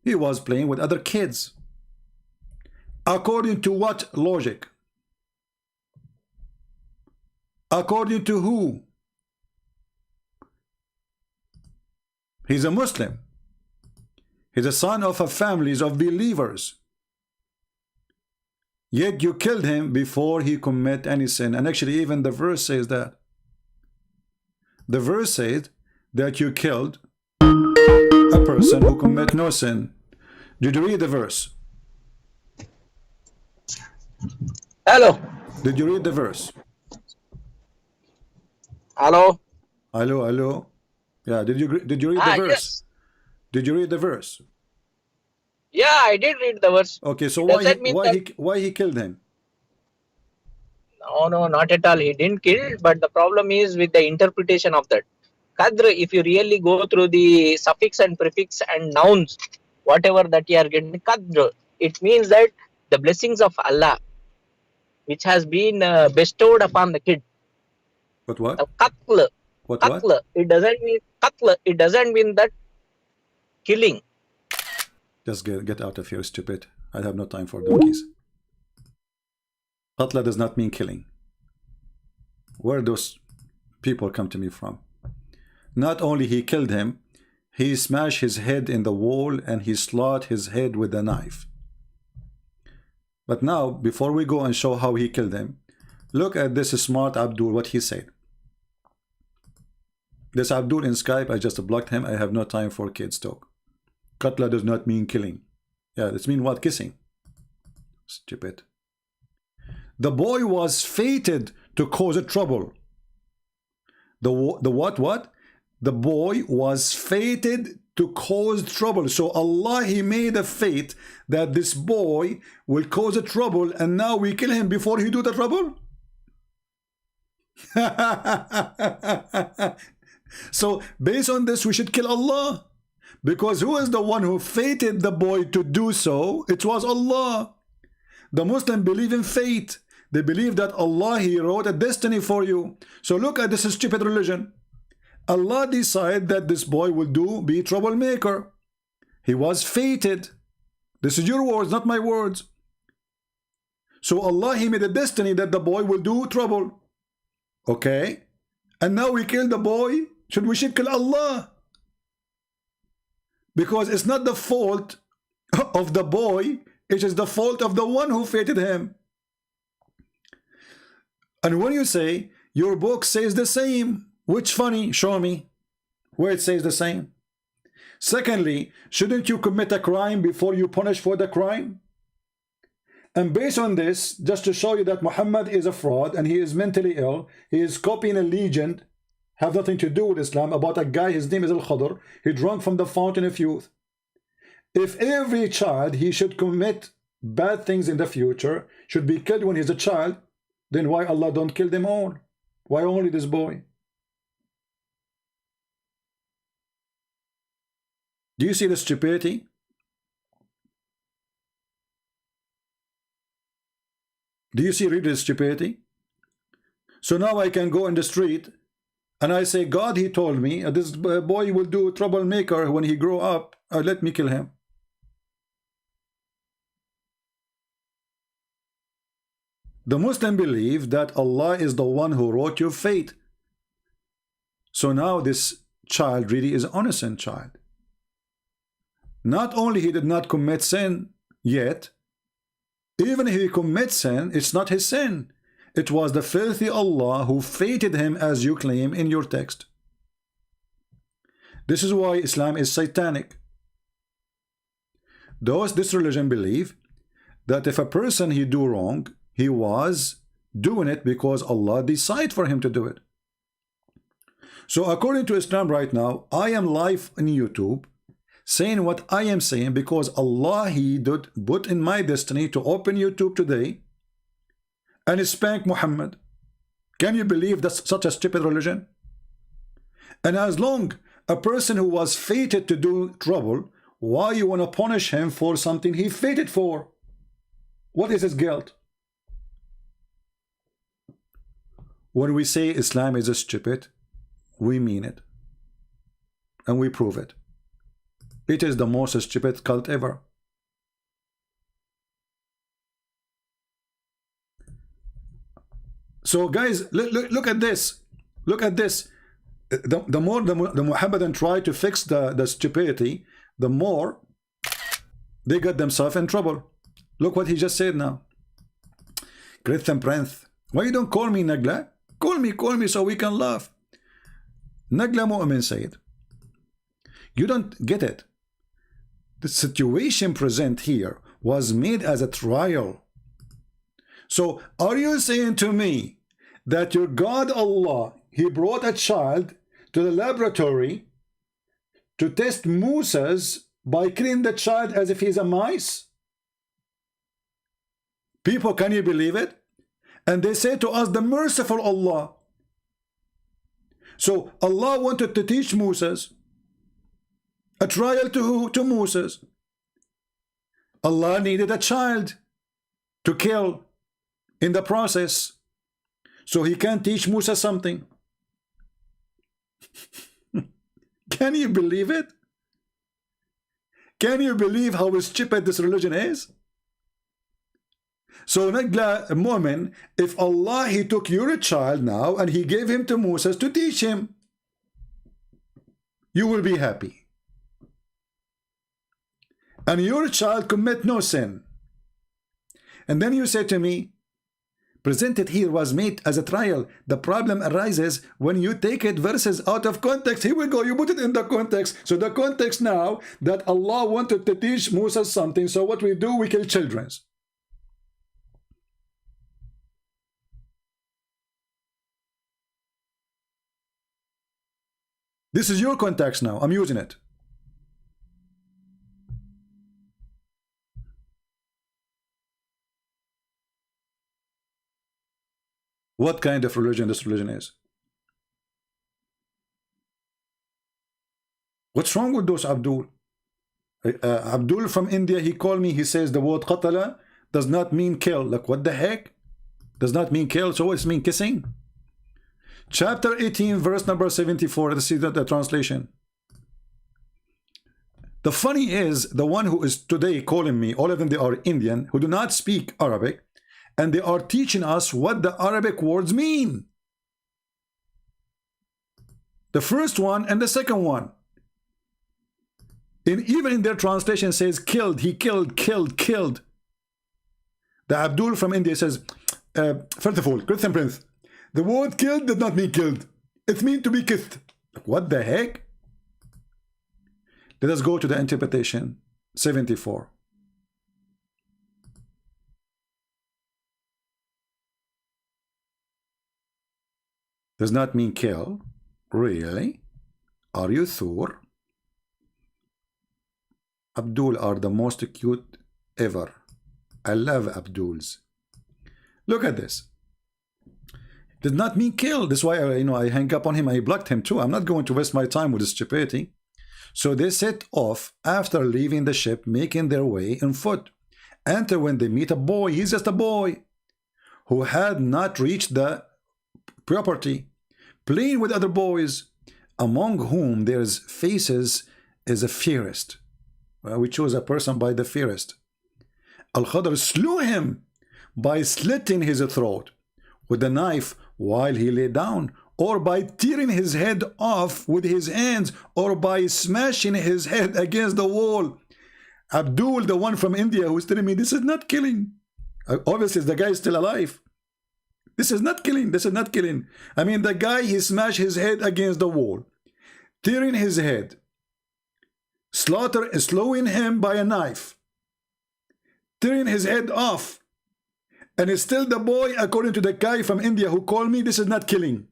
He was playing with other kids. According to what logic? According to who? He's a Muslim. He's a son of a families of believers. Yet you killed him before he commit any sin. And actually even the verse says that. The verse says that you killed a person who commit no sin. Did you read the verse? Hello. Did you read the verse? Hello. Hello, hello. Yeah, did you read the verse? Yes. Did you read the verse? Yeah, I did read the verse. Okay, so Does that mean why he killed him? No, not at all. He didn't kill, but the problem is with the interpretation of that. Qadr, if you really go through the suffix and prefix and nouns, whatever that you are getting, Qadr, it means that the blessings of Allah, which has been bestowed upon the kid. But what? Qatl. What? Qatl. It doesn't mean qatl. It doesn't mean that killing. Just get out of here, stupid. I have no time for donkeys. Qatla does not mean killing. Where those people come to me from? Not only he killed him, he smashed his head in the wall and he slaughtered his head with a knife. But now, before we go and show how he killed him, look at this smart Abdul, what he said. This Abdul in Skype, I just blocked him. I have no time for kids talk. Qatla does not mean killing. Yeah, it means what? Kissing. Stupid. The boy was fated to cause trouble. The what? The boy was fated to cause trouble. So Allah, he made a fate that this boy will cause a trouble, and now we kill him before he do the trouble. So based on this, we should kill Allah, because who is the one who fated the boy to do so? It was Allah. The Muslims believe in fate. They believe that Allah, he wrote a destiny for you. So look at this stupid religion. Allah decided that this boy will be troublemaker. He was fated. This is your words, not my words. So Allah, he made a destiny that the boy will do trouble. Okay? And now we kill the boy. We should kill Allah. Because it's not the fault of the boy. It is the fault of the one who fated him. And when you say, your book says the same, which funny, show me where it says the same. Secondly, shouldn't you commit a crime before you punish for the crime? And based on this, just to show you that Muhammad is a fraud and he is mentally ill, he is copying a legend, have nothing to do with Islam, about a guy, his name is Al-Khadr, he drank from the fountain of youth. If every child, he should commit bad things in the future, should be killed when he's a child, then why Allah don't kill them all? Why only this boy? Do you see the stupidity? Do you see really the stupidity? So now I can go in the street and I say, God, he told me this boy will do troublemaker when he grow up. Let me kill him. The Muslim believe that Allah is the one who wrote your fate. So now this child really is an innocent child. Not only he did not commit sin yet, even if he commits sin, it's not his sin. It was the filthy Allah who fated him, as you claim in your text. This is why Islam is satanic. This religion believe that if a person he do wrong, he was doing it because Allah decided for him to do it. So according to Islam right now, I am live on YouTube saying what I am saying because Allah, he did put in my destiny to open YouTube today and spank Muhammad. Can you believe that's such a stupid religion? And as long a person who was fated to do trouble, why you want to punish him for something he fated for? What is his guilt? When we say Islam is stupid, we mean it. And we prove it. It is the most stupid cult ever. So guys, look at this. Look at this. The more the Muhammadan try to fix the stupidity, the more they got themselves in trouble. Look what he just said now. Christian Prince. Why you don't call me Nagla? Call me so we can laugh. Nagla Mu'min said, you don't get it. The situation present here was made as a trial. So are you saying to me that your God Allah, he brought a child to the laboratory to test Moses by killing the child as if he's a mice? People, can you believe it? And they say to us, the merciful Allah. So Allah wanted to teach Moses, a trial to who? To Moses. Allah needed a child to kill in the process, so he can teach Moses something. Can you believe it? Can you believe how stupid this religion is? So Nagla Mu'min, if Allah, he took your child now and he gave him to Moses to teach him, you will be happy. And your child commit no sin. And then you say to me, presented here was made as a trial. The problem arises when you take it verses out of context. Here we go, you put it in the context. So the context now that Allah wanted to teach Moses something, so what we do, we kill children. This is your context now. I'm using it. What kind of religion this religion is? What's wrong with those Abdul? Abdul from India, he called me, he says the word qatala does not mean kill. Like, what the heck? Does not mean kill, so what's mean kissing? Chapter 18, verse number 74, let's see the translation. The funny is, the one who is today calling me, all of them, they are Indian, who do not speak Arabic, and they are teaching us what the Arabic words mean. The first one and the second one. Even in their translation says killed, he killed, killed. The Abdul from India says, first of all, Christian Prince, the word killed did not mean killed. It means to be kissed. What the heck? Let us go to the interpretation, 74. Does not mean kill. Really? Are you sure? Abdul are the most cute ever. I love Abduls. Look at this. Did not mean kill. That's why I hang up on him. I blocked him too. I'm not going to waste my time with this stupidity. So they set off after leaving the ship, making their way on foot. Enter when they meet a boy. He's just a boy who had not reached the property, playing with other boys, among whom there's faces is a fairest. We chose a person by the fairest. Al-Khadr slew him by slitting his throat with a knife while he lay down, or by tearing his head off with his hands, or by smashing his head against the wall. Abdul, the one from India, who's telling me this is not killing. Obviously, the guy is still alive. This is not killing. This is not killing. I mean, the guy, he smashed his head against the wall, tearing his head, slowing him by a knife, tearing his head off, and it's still the boy, according to the guy from India who called me, this is not killing.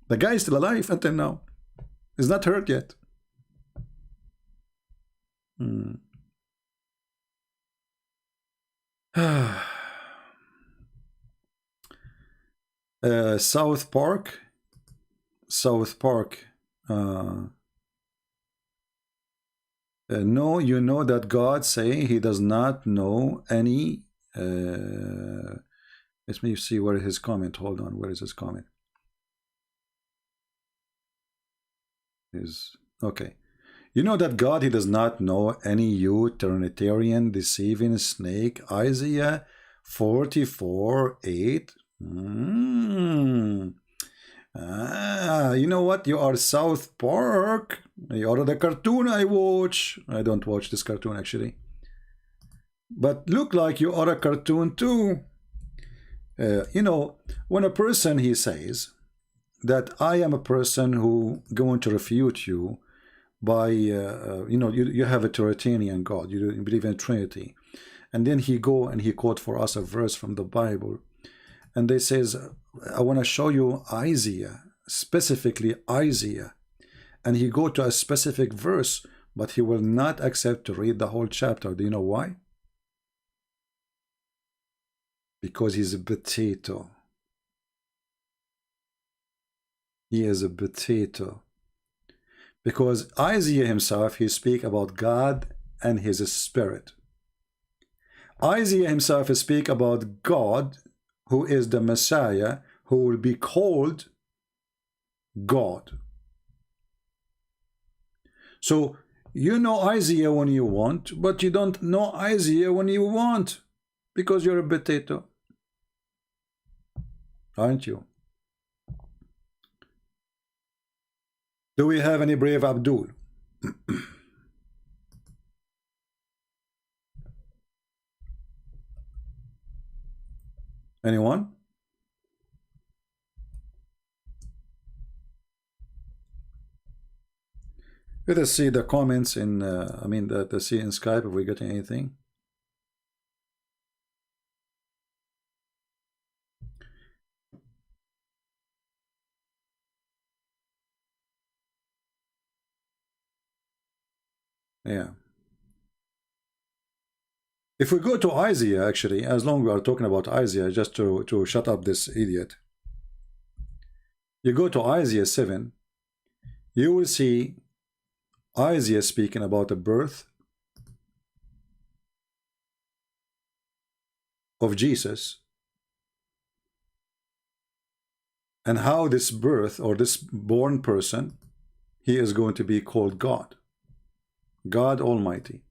The guy is still alive until now. He's not hurt yet. South Park. No, you know that God say he does not know any. Let me see where his comment. Hold on, where is his comment? Okay. You know that God, he does not know any you Trinitarian deceiving snake. Isaiah 44:8. You know what? You are South Park. You are the cartoon I watch. I don't watch this cartoon actually. But look like you are a cartoon too. You know, when a person, he says that I am a person who going to refute you by, you know, you have a Trinitarian God, you believe in Trinity. And then he go and he quote for us a verse from the Bible. And they says, I want to show you Isaiah, specifically Isaiah. And he go to a specific verse, but he will not accept to read the whole chapter. Do you know why? Because he's a potato. He is a potato. Because Isaiah himself, he speak about God and his spirit. Isaiah himself speak about God, who is the Messiah, who will be called God. So you know Isaiah when you want, but you don't know Isaiah when you want, because you're a potato, aren't you? Do we have any brave Abdul? Anyone? Let us see the comments in, I mean, the see in Skype if we get anything. Yeah. If we go to Isaiah, actually, as long as we are talking about Isaiah, just to shut up this idiot. You go to Isaiah 7, you will see Isaiah speaking about the birth of Jesus and how this birth or this born person, he is going to be called God, God Almighty.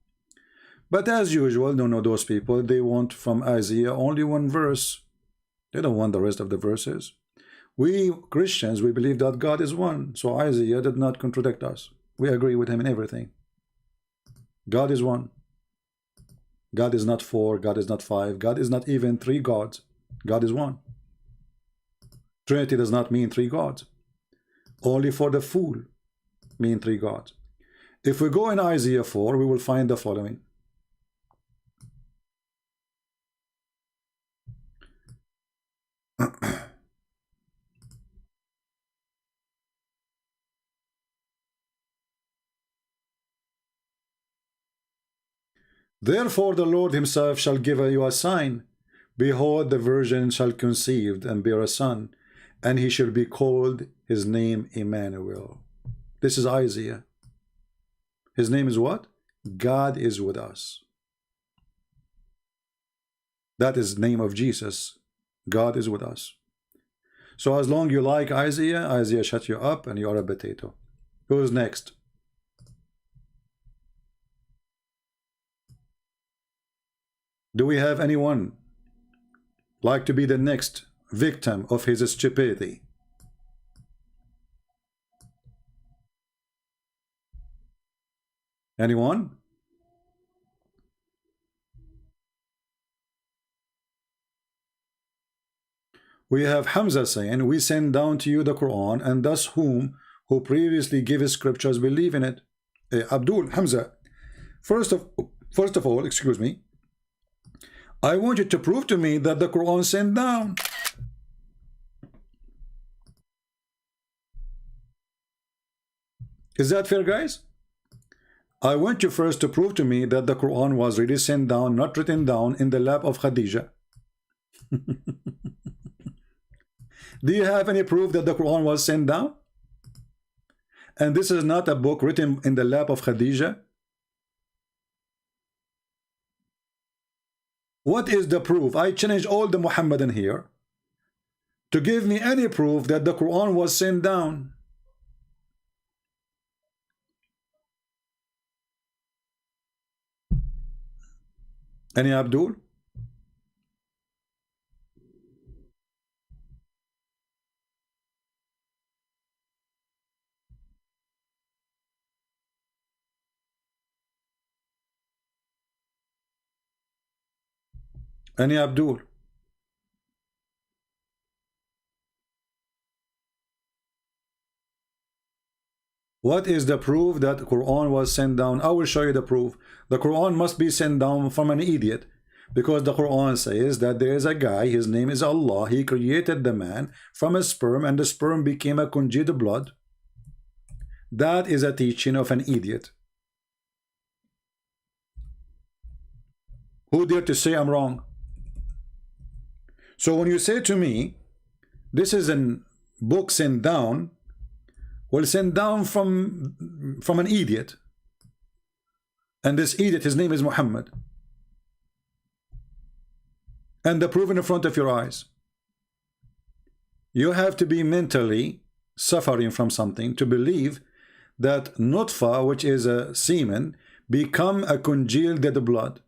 But as usual, you know, those people, they want from Isaiah only one verse. They don't want the rest of the verses. We Christians, we believe that God is one. So Isaiah did not contradict us. We agree with him in everything. God is one. God is not four. God is not five. God is not even three gods. God is one. Trinity does not mean three gods. Only for the fool mean three gods. If we go in Isaiah 4, we will find the following. Therefore the Lord himself shall give you a sign. Behold, the virgin shall conceive and bear a son, and he shall be called his name Emmanuel. This is Isaiah. His name is what? God is with us. That is the name of Jesus. God is with us. So as long you like Isaiah, Isaiah shut you up and you are a potato. Who's next? Do we have anyone like to be the next victim of his stupidity? Anyone? We have Hamza saying, we send down to you the Quran, and thus who previously gave scriptures believe in it. Abdul, Hamza, first of all, excuse me, I want you to prove to me that the Quran sent down. Is that fair, guys? I want you first to prove to me that the Quran was really sent down, not written down in the lap of Khadija. Do you have any proof that the Quran was sent down? And this is not a book written in the lap of Khadija? What is the proof? I challenge all the Muhammadan here to give me any proof that the Quran was sent down. Any Abdul? Any Abdul? What is the proof that the Quran was sent down? I will show you the proof. The Quran must be sent down from an idiot, because the Quran says that there is a guy, his name is Allah, he created the man from a sperm, and the sperm became a congealed blood. That is a teaching of an idiot. Who dare to say I'm wrong? So when you say to me, this is a book sent down, well, sent down from an idiot, and this idiot, his name is Muhammad, and the proof in front of your eyes. You have to be mentally suffering from something to believe that nutfa, which is a semen, become a congealed dead blood.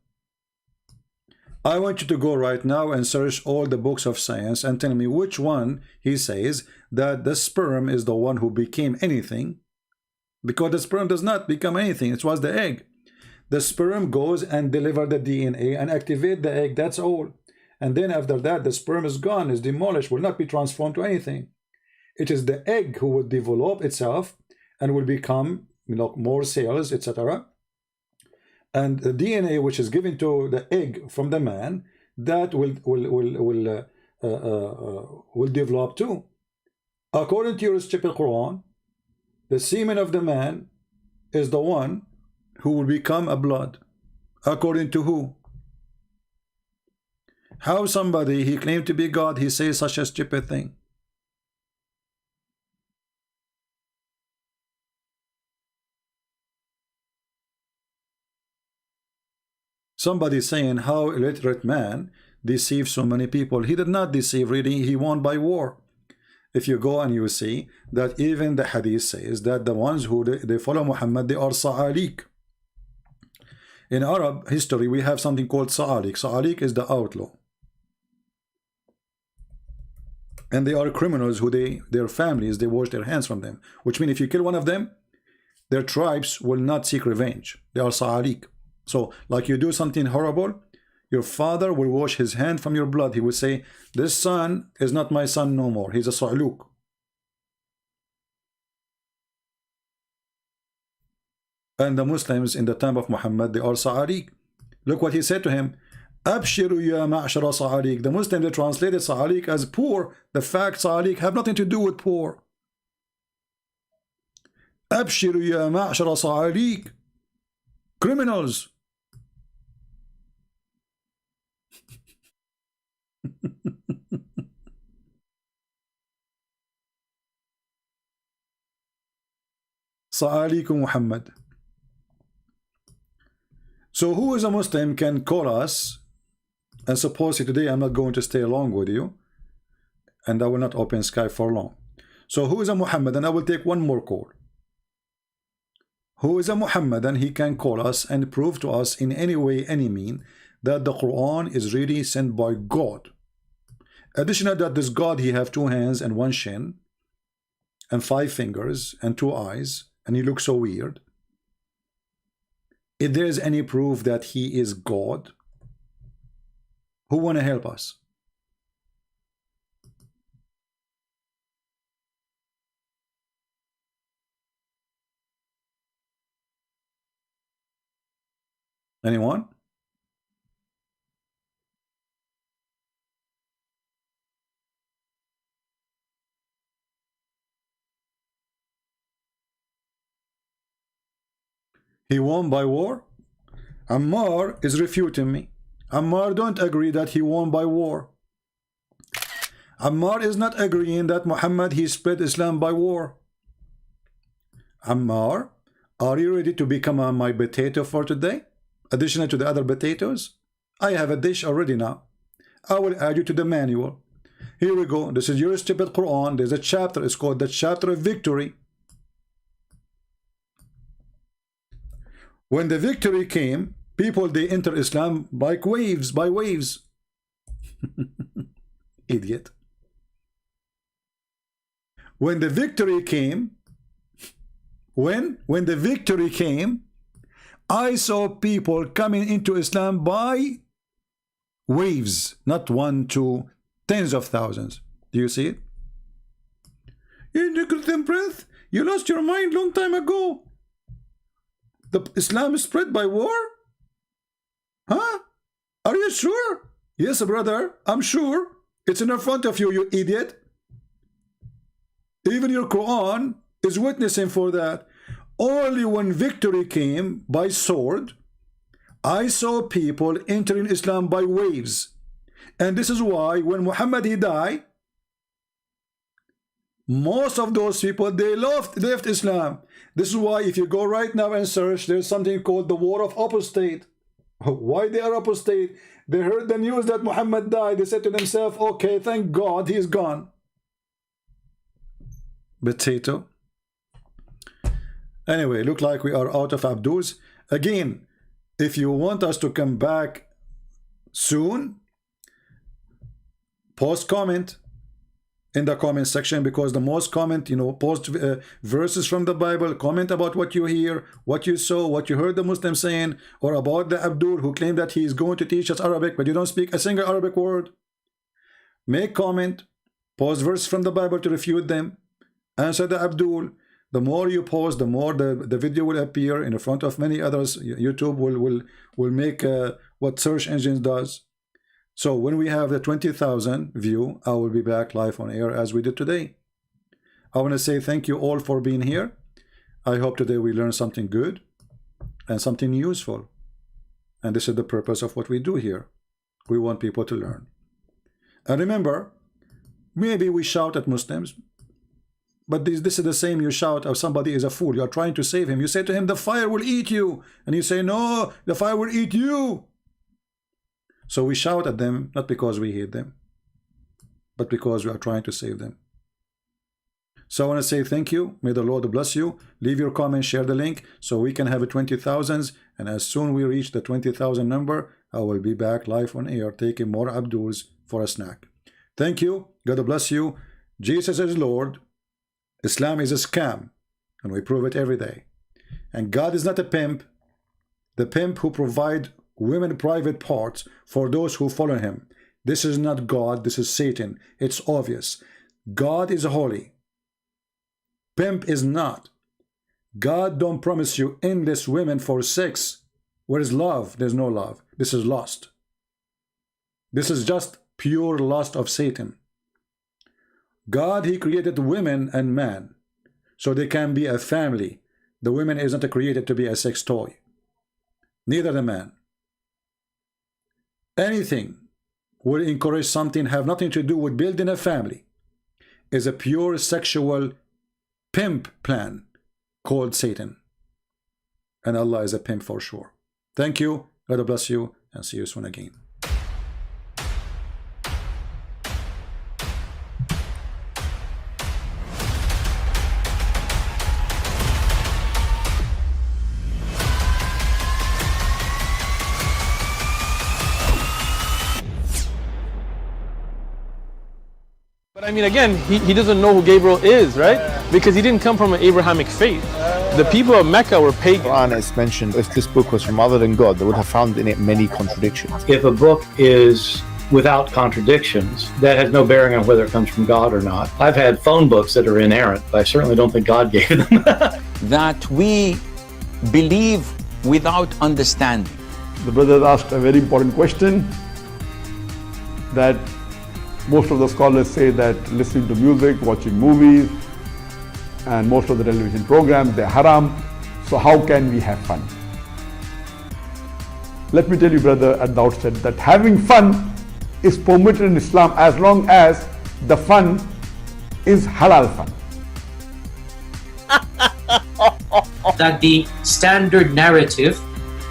I want you to go right now and search all the books of science and tell me which one he says that the sperm is the one who became anything, because the sperm does not become anything. It was the egg. The sperm goes and delivers the DNA and activate the egg, that's all. And then after that, the sperm is gone, is demolished, will not be transformed to anything. It is the egg who will develop itself and will become, you know, more cells, etc. And the DNA which is given to the egg from the man, that will develop too. According to your stupid Quran, the semen of the man is the one who will become a blood. According to who? How somebody, he claimed to be God, he says such a stupid thing? Somebody saying how illiterate man deceives so many people. He did not deceive, really, he won by war. If you go and you see that even the hadith says that the ones who they follow Muhammad, they are sa'alik. In Arab history, we have something called sa'alik. Sa'alik is the outlaw. And they are criminals who their families, they wash their hands from them. Which means if you kill one of them, their tribes will not seek revenge. They are sa'alik. So, like you do something horrible, your father will wash his hand from your blood. He will say, this son is not my son no more. He's a sa'luk. And the Muslims in the time of Muhammad, they are sa'alik. Look what he said to him. Abshiru ya ma'ashara sa'alik. The Muslims, they translated sa'alik as poor. The fact sa'alik have nothing to do with poor. Abshiru ya ma'ashara sa'alik. Criminals. Sa'alikum Muhammad. So who is a Muslim can call us, and suppose today I'm not going to stay long with you, and I will not open Skype for long. So who is a Muhammad? And I will take one more call. Who is a Muhammad? And he can call us and prove to us in any way, any mean, that the Quran is really sent by God. Additional that this God, he have 2 hands and 1 shin, and 5 fingers and 2 eyes, and he looks so weird. If there is any proof that he is God, who want to help us? Anyone? He won by war? Ammar is refuting me. Ammar don't agree that he won by war. Ammar is not agreeing that Muhammad, he spread Islam by war. Ammar, are you ready to become my potato for today? Additional to the other potatoes? I have a dish already now. I will add you to the manual. Here we go. This is your stupid Quran. There's a chapter. It's called the chapter of victory. When the victory came, people, they enter Islam like waves, by waves. Idiot. When the victory came, when the victory came, I saw people coming into Islam by waves, not 1, 2, tens of thousands. Do you see it? In the Christian breath, You lost your mind long time ago. The Islam is spread by war? Huh? Are you sure? Yes, brother, I'm sure. It's in front of you, you idiot. Even your Quran is witnessing for that. Only when victory came by sword, I saw people entering Islam by waves. And this is why when Muhammad he died, most of those people, they left Islam. This is why if you go right now and search, there's something called the war of apostate. Why they are apostate? They heard the news that Muhammad died. They said to themselves, okay, thank God he's gone. Potato. Anyway, look like we are out of Abdus. Again, if you want us to come back soon, post comment in the comment section, because the most comment, you know, post verses from the Bible, comment about what you hear, what you saw, what you heard the Muslims saying, or about the Abdul who claimed that he is going to teach us Arabic, but you don't speak a single Arabic word. Make comment, post verses from the Bible to refute them, answer the Abdul. The more you post, the more the video will appear in front of many others. YouTube will make what search engines does. So when we have the 20,000 view, I will be back live on air as we did today. I want to say thank you all for being here. I hope today we learned something good and something useful. And this is the purpose of what we do here. We want people to learn. And remember, maybe we shout at Muslims, but this is the same you shout if somebody is a fool. You are trying to save him. You say to him, the fire will eat you. And you say, no, the fire will eat you. So we shout at them, not because we hate them, but because we are trying to save them. So I want to say thank you. May the Lord bless you. Leave your comment, share the link, so we can have a 20,000s. And as soon we reach the 20,000 number, I will be back live on air, taking more Abduls for a snack. Thank you. God bless you. Jesus is Lord. Islam is a scam, and we prove it every day. And God is not a pimp. The pimp who provide women private parts for those who follow him. This is not God, this is Satan. It's obvious. God is holy. Pimp is not. God don't promise you endless women for sex. Where is love? There's no love. This is lust. This is just pure lust of Satan. God, he created women and man so they can be a family. The woman is not created to be a sex toy. Neither the man. Anything will encourage something have nothing to do with building a family is a pure sexual pimp plan called Satan. And Allah is a pimp for sure. Thank you. God bless you, and see you soon again. I mean, again, he doesn't know who Gabriel is, right? Because he didn't come from an Abrahamic faith. The people of Mecca were pagan. Quran is mentioned. If this book was from other than God, they would have found in it many contradictions. If a book is without contradictions, that has no bearing on whether it comes from God or not. I've had phone books that are inerrant, but I certainly don't think God gave them. That we believe without understanding. The brother asked a very important question, that most of the scholars say that listening to music, watching movies, and most of the television programs, they're haram. So how can we have fun? Let me tell you, brother, at the outset, that having fun is permitted in Islam as long as the fun is halal fun. That the standard narrative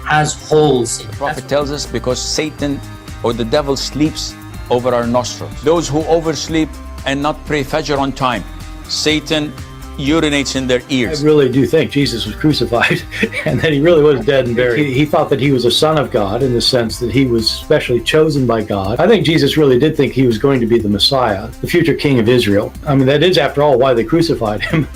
has holes in it. The Prophet tells us because Satan or the devil sleeps over our nostrils. Those who oversleep and not pray Fajr on time, Satan urinates in their ears. I really do think Jesus was crucified and that he really was dead and buried. He thought that he was a son of God in the sense that he was specially chosen by God. I think Jesus really did think he was going to be the Messiah, the future king of Israel. I mean, that is, after all, why they crucified him.